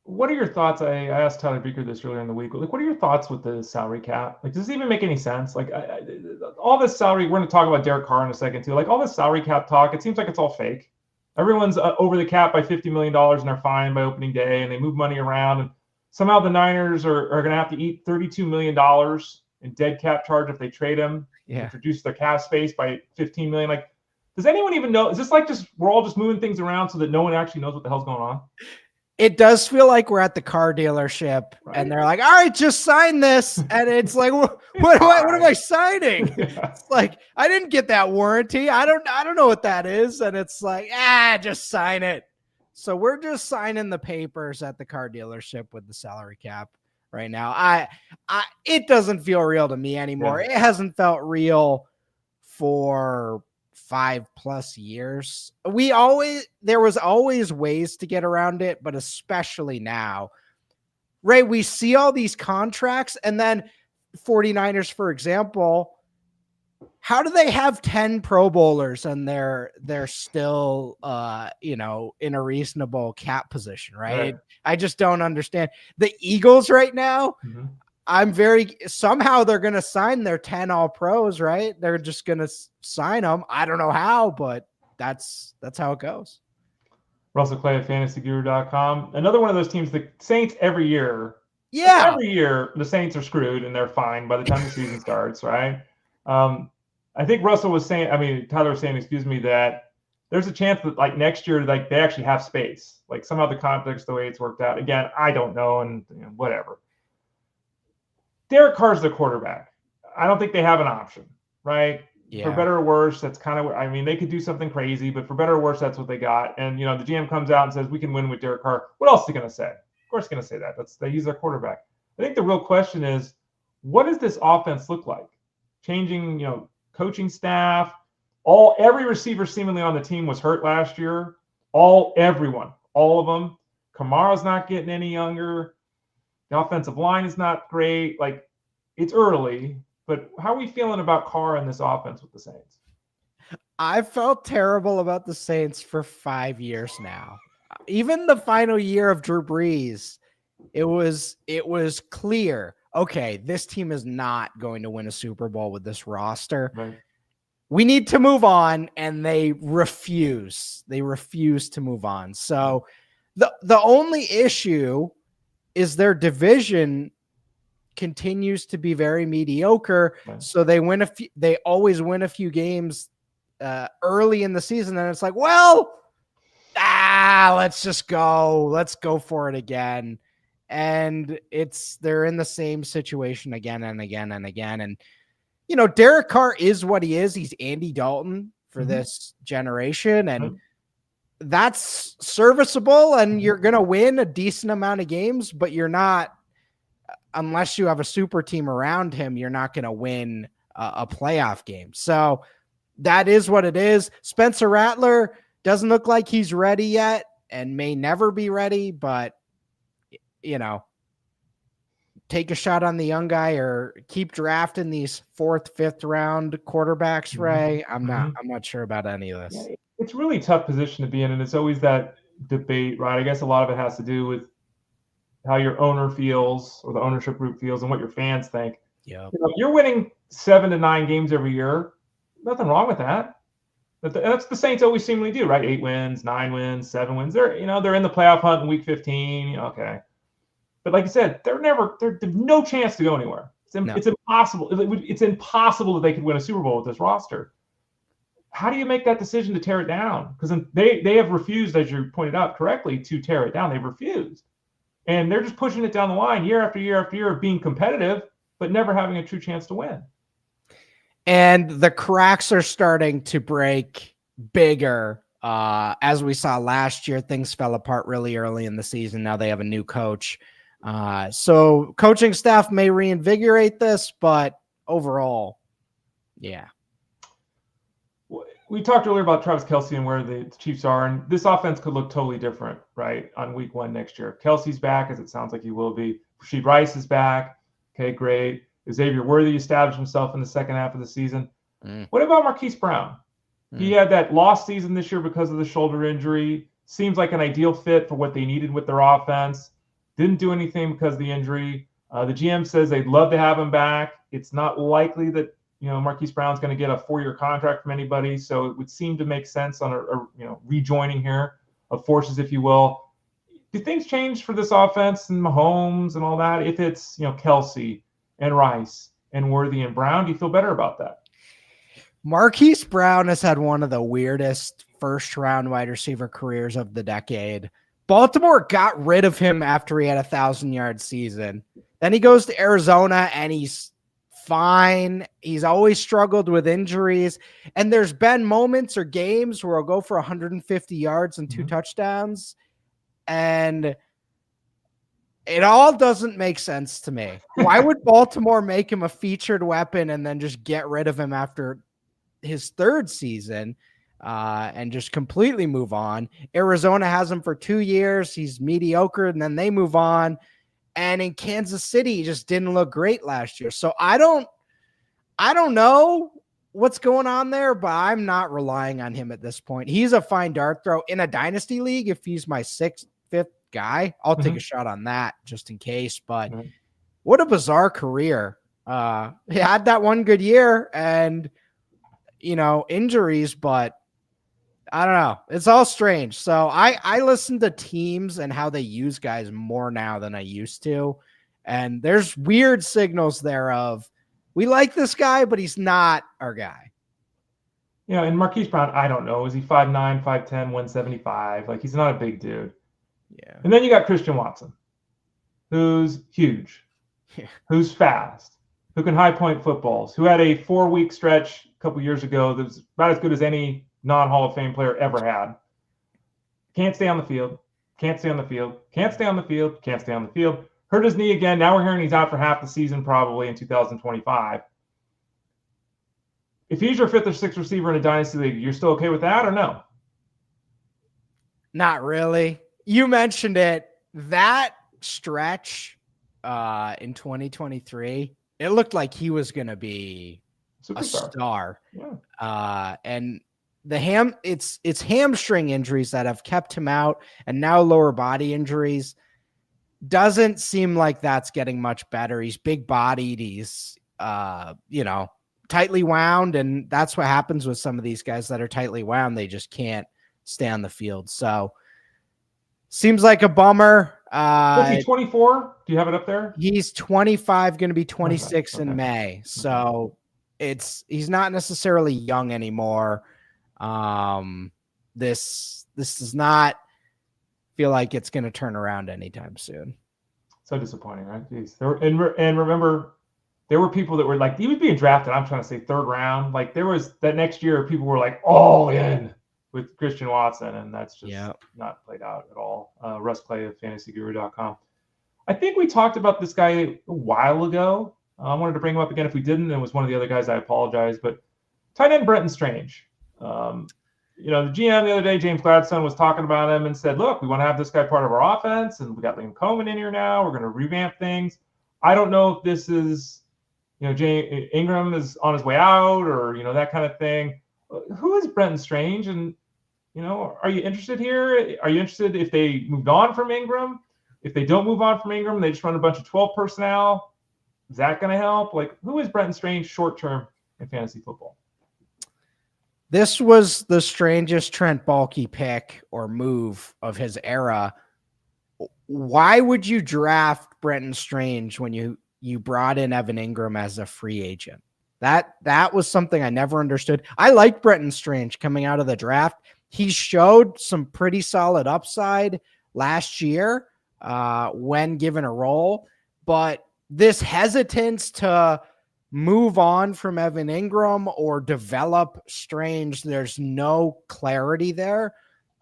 what are your thoughts? I asked Tyler Beaker this earlier in the week. Like, what are your thoughts with the salary cap? Like, does it even make any sense? Like, all this salary, we're going to talk about Derek Carr in a second too. Like, all this salary cap talk, it seems like it's all fake. Everyone's over the cap by $50 million and they're fine by opening day and they move money around. And somehow the Niners are going to have to eat $32 million in dead cap charge if they trade him. Yeah. Reduce their cap space by $15 million. Like, does anyone even know? Is this like we're all just moving things around so that no one actually knows what the hell's going on? It does feel like we're at the car dealership and they're like, all right, just sign this. And it's like, what am I signing? Yeah. It's like, I didn't get that warranty. I don't know what that is. And it's like, just sign it. So we're just signing the papers at the car dealership with the salary cap right now. It doesn't feel real to me anymore. Yeah. It hasn't felt real for 5+ years. There was always ways to get around it, but especially now, Ray, we see all these contracts and then 49ers, for example, how do they have 10 Pro Bowlers and they're still, in a reasonable cap position, right? I just don't understand. The Eagles right now, somehow they're going to sign their 10 all pros, right? They're just going to sign them. I don't know how, but that's how it goes. Russell Clay at fantasyguru.com. Another one of those teams, the Saints every year. Yeah. Every year the Saints are screwed and they're fine by the time the season starts, right? I think Tyler was saying, that there's a chance that like next year, like they actually have space. Like somehow the context, the way it's worked out. Again, I don't know, and whatever. Derek Carr's the quarterback. I don't think they have an option, right? Yeah. For better or worse, that's kind of they could do something crazy, but for better or worse, that's what they got. And, the GM comes out and says, we can win with Derek Carr. What else is he going to say? course, going to say that. They use their quarterback. I think the real question is, what does this offense look like? Changing, coaching staff. Every receiver seemingly on the team was hurt last year. Everyone, all of them. Kamara's not getting any younger. The offensive line is not great. Like, it's early, but how are we feeling about Carr and this offense with the Saints? I felt terrible about the Saints for 5 years now. Even the final year of Drew Brees, it was clear, okay, this team is not going to win a Super Bowl with this roster. Right. We need to move on, and they refuse. They refuse to move on. So the only issue is their division continues to be very mediocre. Right. So they always win a few games early in the season, and it's like, well, let's just go. Let's go for it again. And they're in the same situation again and again and again. And, Derek Carr is what he is. He's Andy Dalton for this generation. And that's serviceable. And you're going to win a decent amount of games, but you're not, unless you have a super team around him, you're not going to win a playoff game. So that is what it is. Spencer Rattler doesn't look like he's ready yet and may never be ready, but take a shot on the young guy or keep drafting these 4th, 5th round quarterbacks, Ray. I'm not sure about any of this. Yeah, it's really a tough position to be in, and it's always that debate, right? I guess a lot of it has to do with how your owner feels or the ownership group feels and what your fans think. Yeah. You're winning 7 to 9 games every year. Nothing wrong with that. That's the Saints always seemingly do, right? 8 wins, 9 wins, 7 wins. They're in the playoff hunt in week 15. Okay. But like you said, there's no chance to go anywhere. It's impossible. It's impossible that they could win a Super Bowl with this roster. How do you make that decision to tear it down? Because they have refused, as you pointed out correctly, to tear it down. They've refused. And they're just pushing it down the line year after year after year of being competitive, but never having a true chance to win. And the cracks are starting to break bigger. As we saw last year, things fell apart really early in the season. Now they have a new coach. So coaching staff may reinvigorate this, but overall, yeah. We talked earlier about Travis Kelce and where the Chiefs are, and this offense could look totally different, right, on week 1 next year. If Kelce's back, as it sounds like he will be. Rasheed Rice is back. Okay, great. Xavier Worthy established himself in the second half of the season. What about Marquise Brown? He had that lost season this year because of the shoulder injury. Seems like an ideal fit for what they needed with their offense. Didn't do anything because of the injury. The GM says they'd love to have him back. It's not likely that Marquise Brown's going to get a 4-year contract from anybody, so it would seem to make sense on a rejoining here of forces, if you will. Do things change for this offense and Mahomes and all that if it's Kelce and Rice and Worthy and Brown? Do you feel better about that? Marquise Brown has had one of the weirdest first-round wide receiver careers of the decade. Baltimore got rid of him after he had a 1,000-yard season. Then he goes to Arizona, and he's fine. He's always struggled with injuries. And there's been moments or games where he'll go for 150 yards and 2 touchdowns. And it all doesn't make sense to me. Why would Baltimore make him a featured weapon and then just get rid of him after his 3rd season and just completely move on? Arizona has him for 2 years. He's mediocre, and then they move on. And in Kansas City, he just didn't look great last year. So I don't know what's going on there, but I'm not relying on him at this point. He's a fine dart throw in a dynasty league. If he's my 6th, 5th guy, I'll take a shot on that just in case. But what a bizarre career. He had that one good year and, injuries, but I don't know. It's all strange. So I listen to teams and how they use guys more now than I used to. And there's weird signals there of, we like this guy, but he's not our guy. And Marquise Brown, I don't know. Is he 5'9", 5'10", 175? Like, he's not a big dude. Yeah. And then you got Christian Watson, who's huge, who's fast, who can high point footballs, who had a 4-week stretch a couple years ago that was about as good as any non-Hall of Fame player ever had. Can't stay on the field. Can't stay on the field. Can't stay on the field. Can't stay on the field. Hurt his knee again. Now we're hearing he's out for half the season probably in 2025. If he's your fifth or sixth receiver in a dynasty league, you're still okay with that or no? Not really. You mentioned it. That stretch in 2023, it looked like he was going to be a star. Yeah. And it's hamstring injuries that have kept him out, and now lower body injuries. Doesn't seem like that's getting much better. He's big bodied. He's tightly wound, and that's what happens with some of these guys that are tightly wound. They just can't stay on the field. So seems like a bummer. Is he 24? Do you have it up there? He's 25, going to be 26 in May. So he's not necessarily young anymore. This does not feel like it's going to turn around anytime soon. So disappointing, right? Jeez. And remember, there were people that were like, he was being drafted, I'm trying to say third round. Like there was that next year, people were like all in with Christian Watson, and that's just not played out at all. Russ Clay of fantasyguru.com. I think we talked about this guy a while ago. I wanted to bring him up again. If we didn't, it was one of the other guys, I apologize. But tight end Brenton Strange. The GM the other day, James Gladstone, was talking about him and said, look, we want to have this guy part of our offense, and we got Liam Coleman in here now. We're going to revamp things. I don't know if this is, Ingram is on his way out or, that kind of thing. Who is Brenton Strange? And, are you interested here? Are you interested if they moved on from Ingram? If they don't move on from Ingram, they just run a bunch of 12 personnel. Is that going to help? Like, who is Brenton Strange short-term in fantasy football? This was the strangest Trent Baalke pick or move of his era. Why would you draft Brenton Strange when you brought in Evan Ingram as a free agent? That was something I never understood. I like Brenton Strange coming out of the draft. He showed some pretty solid upside last year when given a role, but this hesitance to move on from Evan Ingram or develop Strange, there's no clarity there,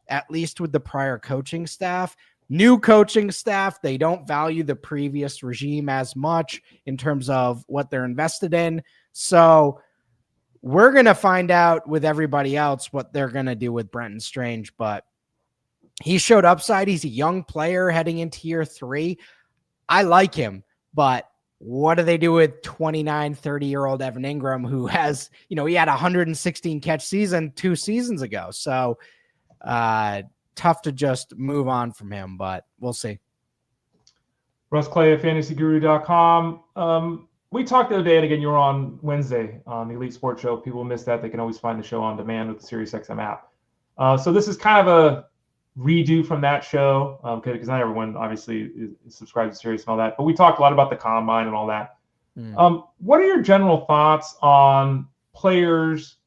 at least with the prior coaching staff. New coaching staff, they don't value the previous regime as much in terms of what they're invested in. So we're going to find out with everybody else what they're going to do with Brenton Strange, but he showed upside. He's a young player heading into year 3. I like him, but what do they do with 29, 30-year-old Evan Ingram, who has, he had a 116 catch season 2 seasons ago. So tough to just move on from him, but we'll see. Russ Clay at fantasyguru.com. We talked the other day, and again, you were on Wednesday on the Elite Sports Show. People miss that. They can always find the show on demand with the SiriusXM app. So this is kind of a redo from that show because not everyone obviously is subscribed to Sirius and all that. But we talked a lot about the combine and all that. What are your general thoughts on players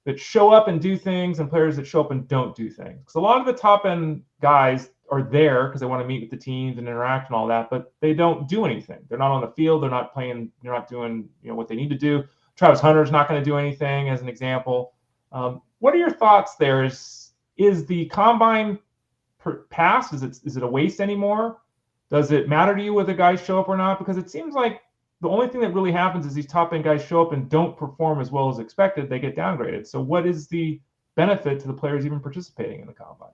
that show up and do things and players that show up and don't do things? Because a lot of the top end guys are there because they want to meet with the teams and interact and all that, but they don't do anything. They're not on the field. They're not playing. They're not doing what they need to do. Travis Hunter's not going to do anything, as an example. What are your thoughts there? Is the combine pass? Is it a waste anymore? Does it matter to you whether guys show up or not? Because it seems like the only thing that really happens is these top end guys show up and don't perform as well as expected. They get downgraded. So what is the benefit to the players even participating in the combine?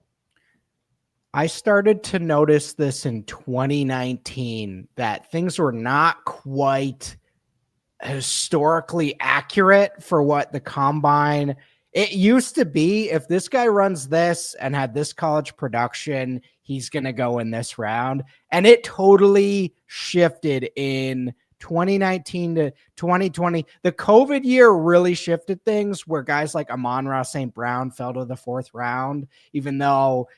I started to notice this in 2019 that things were not quite historically accurate for what the combine. It used to be, if this guy runs this and had this college production, he's going to go in this round. And it totally shifted in 2019 to 2020. The COVID year really shifted things where guys like Amon-Ra St. Brown fell to the 4th round, even though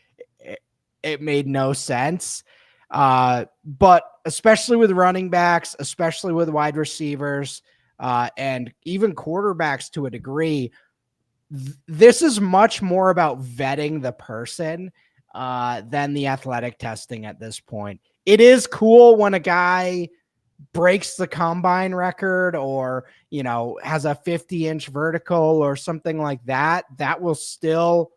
it made no sense. But especially with running backs, especially with wide receivers, and even quarterbacks to a degree, this is much more about vetting the person than the athletic testing at this point. It is cool when a guy breaks the combine record or, has a 50-inch vertical or something like that. That will still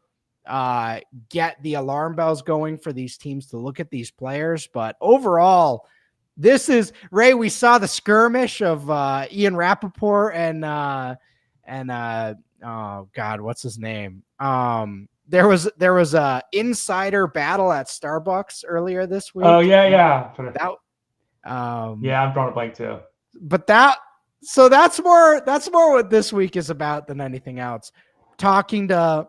get the alarm bells going for these teams to look at these players. But overall, this is Ray. We saw the skirmish of Ian Rappaport and oh God, what's his name? There was a insider battle at Starbucks earlier this week. Oh yeah. That, yeah, I'm drawing a blank too. But that's more what this week is about than anything else. Talking to,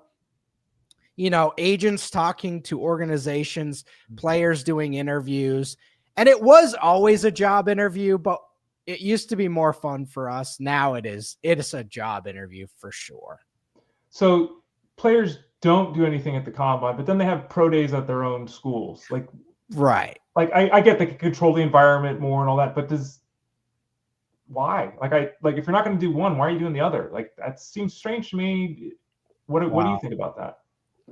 agents, talking to organizations, players doing interviews. And it was always a job interview, but it used to be more fun for us. Now it is a job interview for sure. So players don't do anything at the combine, but then they have pro days at their own schools. Right. I get they can control the environment more and all that, but why? If you're not going to do one, why are you doing the other? That seems strange to me. What do you think about that?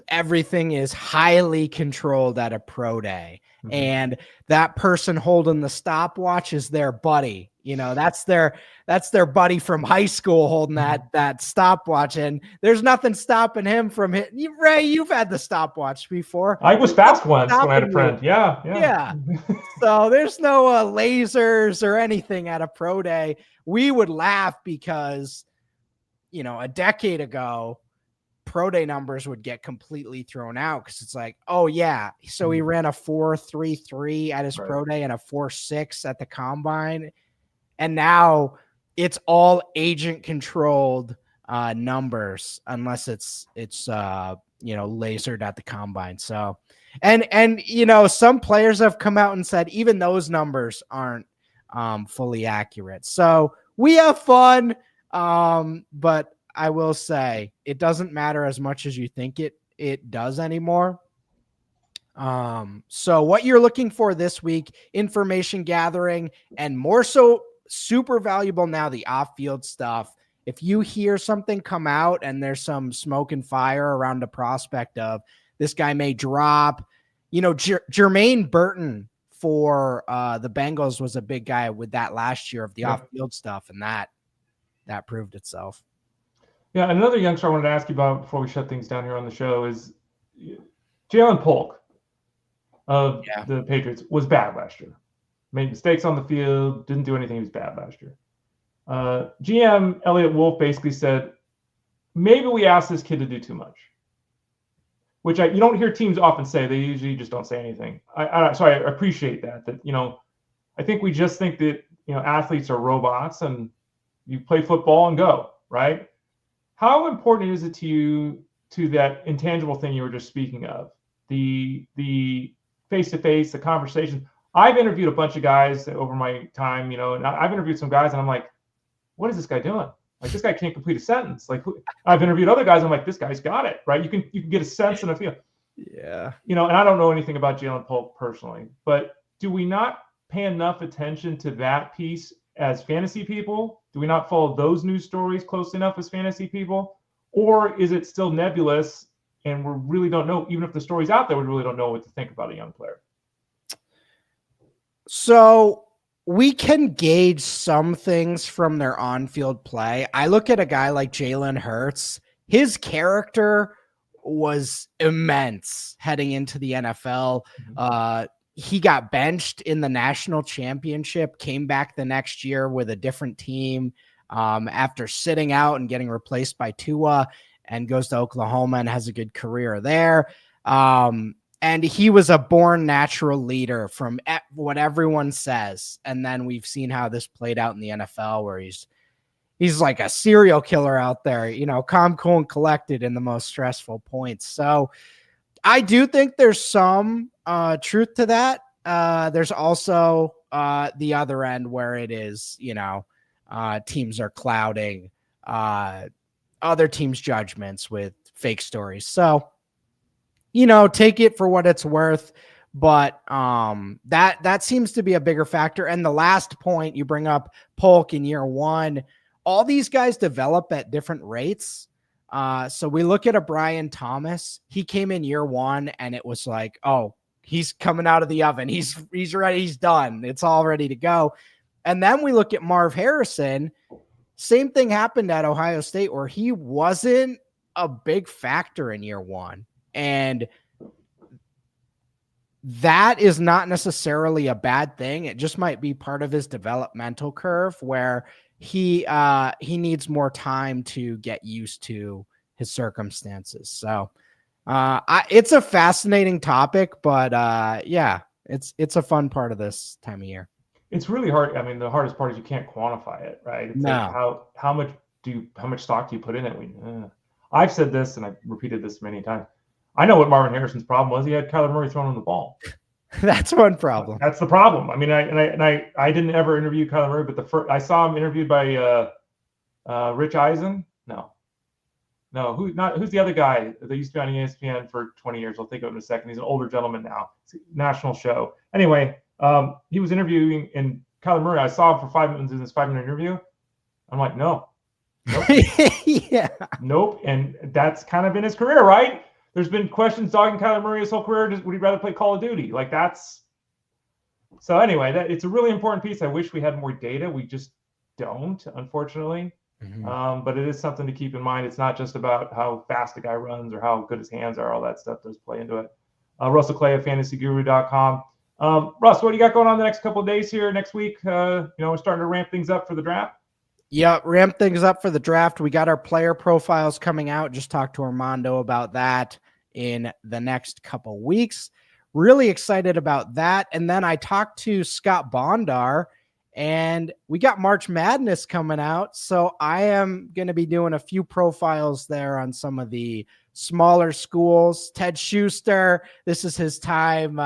Everything is highly controlled at a pro day. Mm-hmm. And that person holding the stopwatch is their buddy. That's their buddy from high school holding that stopwatch. And there's nothing stopping him from hitting. Ray, you've had the stopwatch before. I was fast once when I had a friend. Yeah. So there's no lasers or anything at a pro day. We would laugh because, a decade ago, pro day numbers would get completely thrown out because it's like, oh yeah, so he ran a 4.33 at his pro day and a 4.6 at the combine, and now it's all agent controlled numbers unless it's lasered at the combine. So and some players have come out and said even those numbers aren't fully accurate. So we have fun, but I will say it doesn't matter as much as you think it does anymore. So what you're looking for this week, information gathering, and more so super valuable now, the off-field stuff. If you hear something come out and there's some smoke and fire around a prospect of this guy may drop, Jermaine Burton for the Bengals was a big guy with that last year of the off-field stuff, and that proved itself. Yeah, another youngster I wanted to ask you about before we shut things down here on the show is Jalen Polk of the Patriots was bad last year. Made mistakes on the field, didn't do anything. He was bad last year. GM Elliott Wolf basically said, maybe we asked this kid to do too much, which you don't hear teams often say. They usually just don't say anything. So I appreciate that I think we just think that, athletes are robots and you play football and go, right? How important is it to you, to that intangible thing you were just speaking of, the face-to-face, the conversation? I've interviewed a bunch of guys over my time, and I've interviewed some guys and I'm like, what is this guy doing? This guy can't complete a sentence. I've interviewed other guys. I'm like, this guy's got it, right? You can get a sense and a feel. Yeah. And I don't know anything about Jalen Polk personally, but do we not pay enough attention to that piece as fantasy people? Do we not follow those news stories close enough as fantasy people? Or is it still nebulous and we really don't know, even if the story's out there, we really don't know what to think about a young player? So we can gauge some things from their on-field play. I look at a guy like Jalen Hurts. His character was immense heading into the NFL. He got benched in the national championship, came back the next year with a different team after sitting out and getting replaced by Tua, and goes to Oklahoma and has a good career there. And he was a born natural leader from what everyone says. And then we've seen how this played out in the NFL, where he's like a serial killer out there, calm, cool, and collected in the most stressful points. So I do think there's some truth to that. There's also the other end where it is, teams are clouding other teams' judgments with fake stories. So, take it for what it's worth, but that seems to be a bigger factor. And the last point you bring up, Polk in year one, all these guys develop at different rates. So we look at a Brian Thomas. He came in year one and it was like, oh, he's coming out of the oven. He's ready. He's done. It's all ready to go. And then we look at Marv Harrison. Same thing happened at Ohio State, where he wasn't a big factor in year one. And that is not necessarily a bad thing. It just might be part of his developmental curve where he needs more time to get used to his circumstances. So it's a fascinating topic, but yeah, it's a fun part of this time of year. It's really hard. I mean, the hardest part is you can't quantify it, right? It's No. like how much stock do you put in it? I've said this and I've repeated this many times. I know what Marvin Harrison's problem was. He had Kyler Murray throwing him the ball. That's one problem. That's the problem. I mean, I didn't ever interview Kyler Murray, but I saw him interviewed by Rich Eisen. No, who's the other guy that used to be on ESPN for 20 years? I'll think of him in a second. He's an older gentleman now. It's a national show. Anyway, he was interviewing and Kyler Murray. I saw him for 5 minutes in this 5-minute interview. I'm like, nope. Yeah. Nope. And that's kind of been his career, right? There's been questions dogging Kyler Murray his whole career. Would he rather play Call of Duty? Like that's. So anyway, it's a really important piece. I wish we had more data. We just don't, unfortunately. Mm-hmm. But it is something to keep in mind. It's not just about how fast a guy runs or how good his hands are. All that stuff does play into it. Russell Clay of fantasyguru.com. Russ, what do you got going on the next couple of days here next week? We're starting to ramp things up for the draft. Yeah, ramp things up for the draft. We got our player profiles coming out. Just talked to Armando about that in the next couple weeks. Really excited about that. And then I talked to Scott Bondar, and we got March Madness coming out. So I am going to be doing a few profiles there on some of the smaller schools. Ted Schuster, this is his time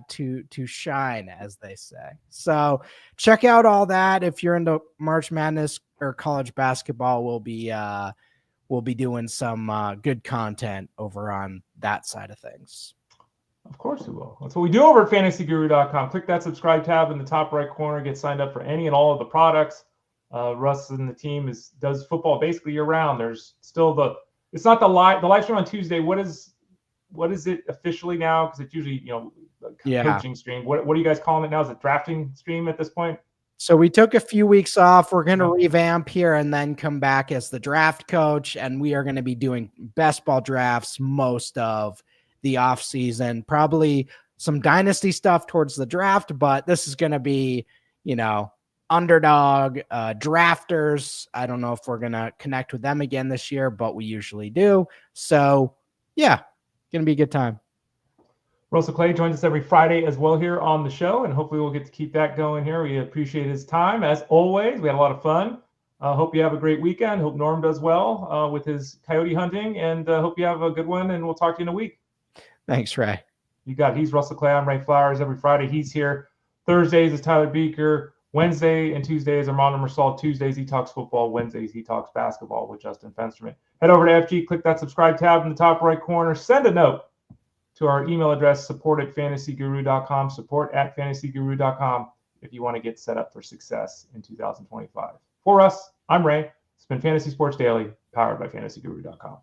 to shine, as they say. So check out all that. If you're into March Madness or college basketball, we'll be doing some good content over on that side of things. Of course we will. That's what we do over at fantasyguru.com. Click that subscribe tab in the top right corner. Get signed up for any and all of the products. Russ and the team does football basically year round. There's still it's not the live stream on Tuesday. What is it officially now? Because it's usually coaching stream. What are you guys calling it now? Is it drafting stream at this point? So we took a few weeks off. We're going to revamp here and then come back as the draft coach. And we are going to be doing best ball drafts most of the off season, probably some dynasty stuff towards the draft, but this is going to be, underdog drafters. I don't know if we're going to connect with them again this year, but we usually do. So yeah, going to be a good time. Russell Clay joins us every Friday as well here on the show, and hopefully we'll get to keep that going here. We appreciate his time. As always, we had a lot of fun. Hope you have a great weekend. Hope Norm does well with his coyote hunting, and hope you have a good one, and we'll talk to you in a week. Thanks, Ray. You got it. He's Russell Clay. I'm Ray Flowers. Every Friday he's here. Thursdays is Tyler Beaker. Wednesday and Tuesdays are Armando Mersal. Tuesdays he talks football. Wednesdays he talks basketball with Justin Fensterman. Head over to FG, click that subscribe tab in the top right corner. Send a note to our email address, support@fantasyguru.com, support@fantasyguru.com if you want to get set up for success in 2025. For us, I'm Ray. It's been Fantasy Sports Daily, powered by fantasyguru.com.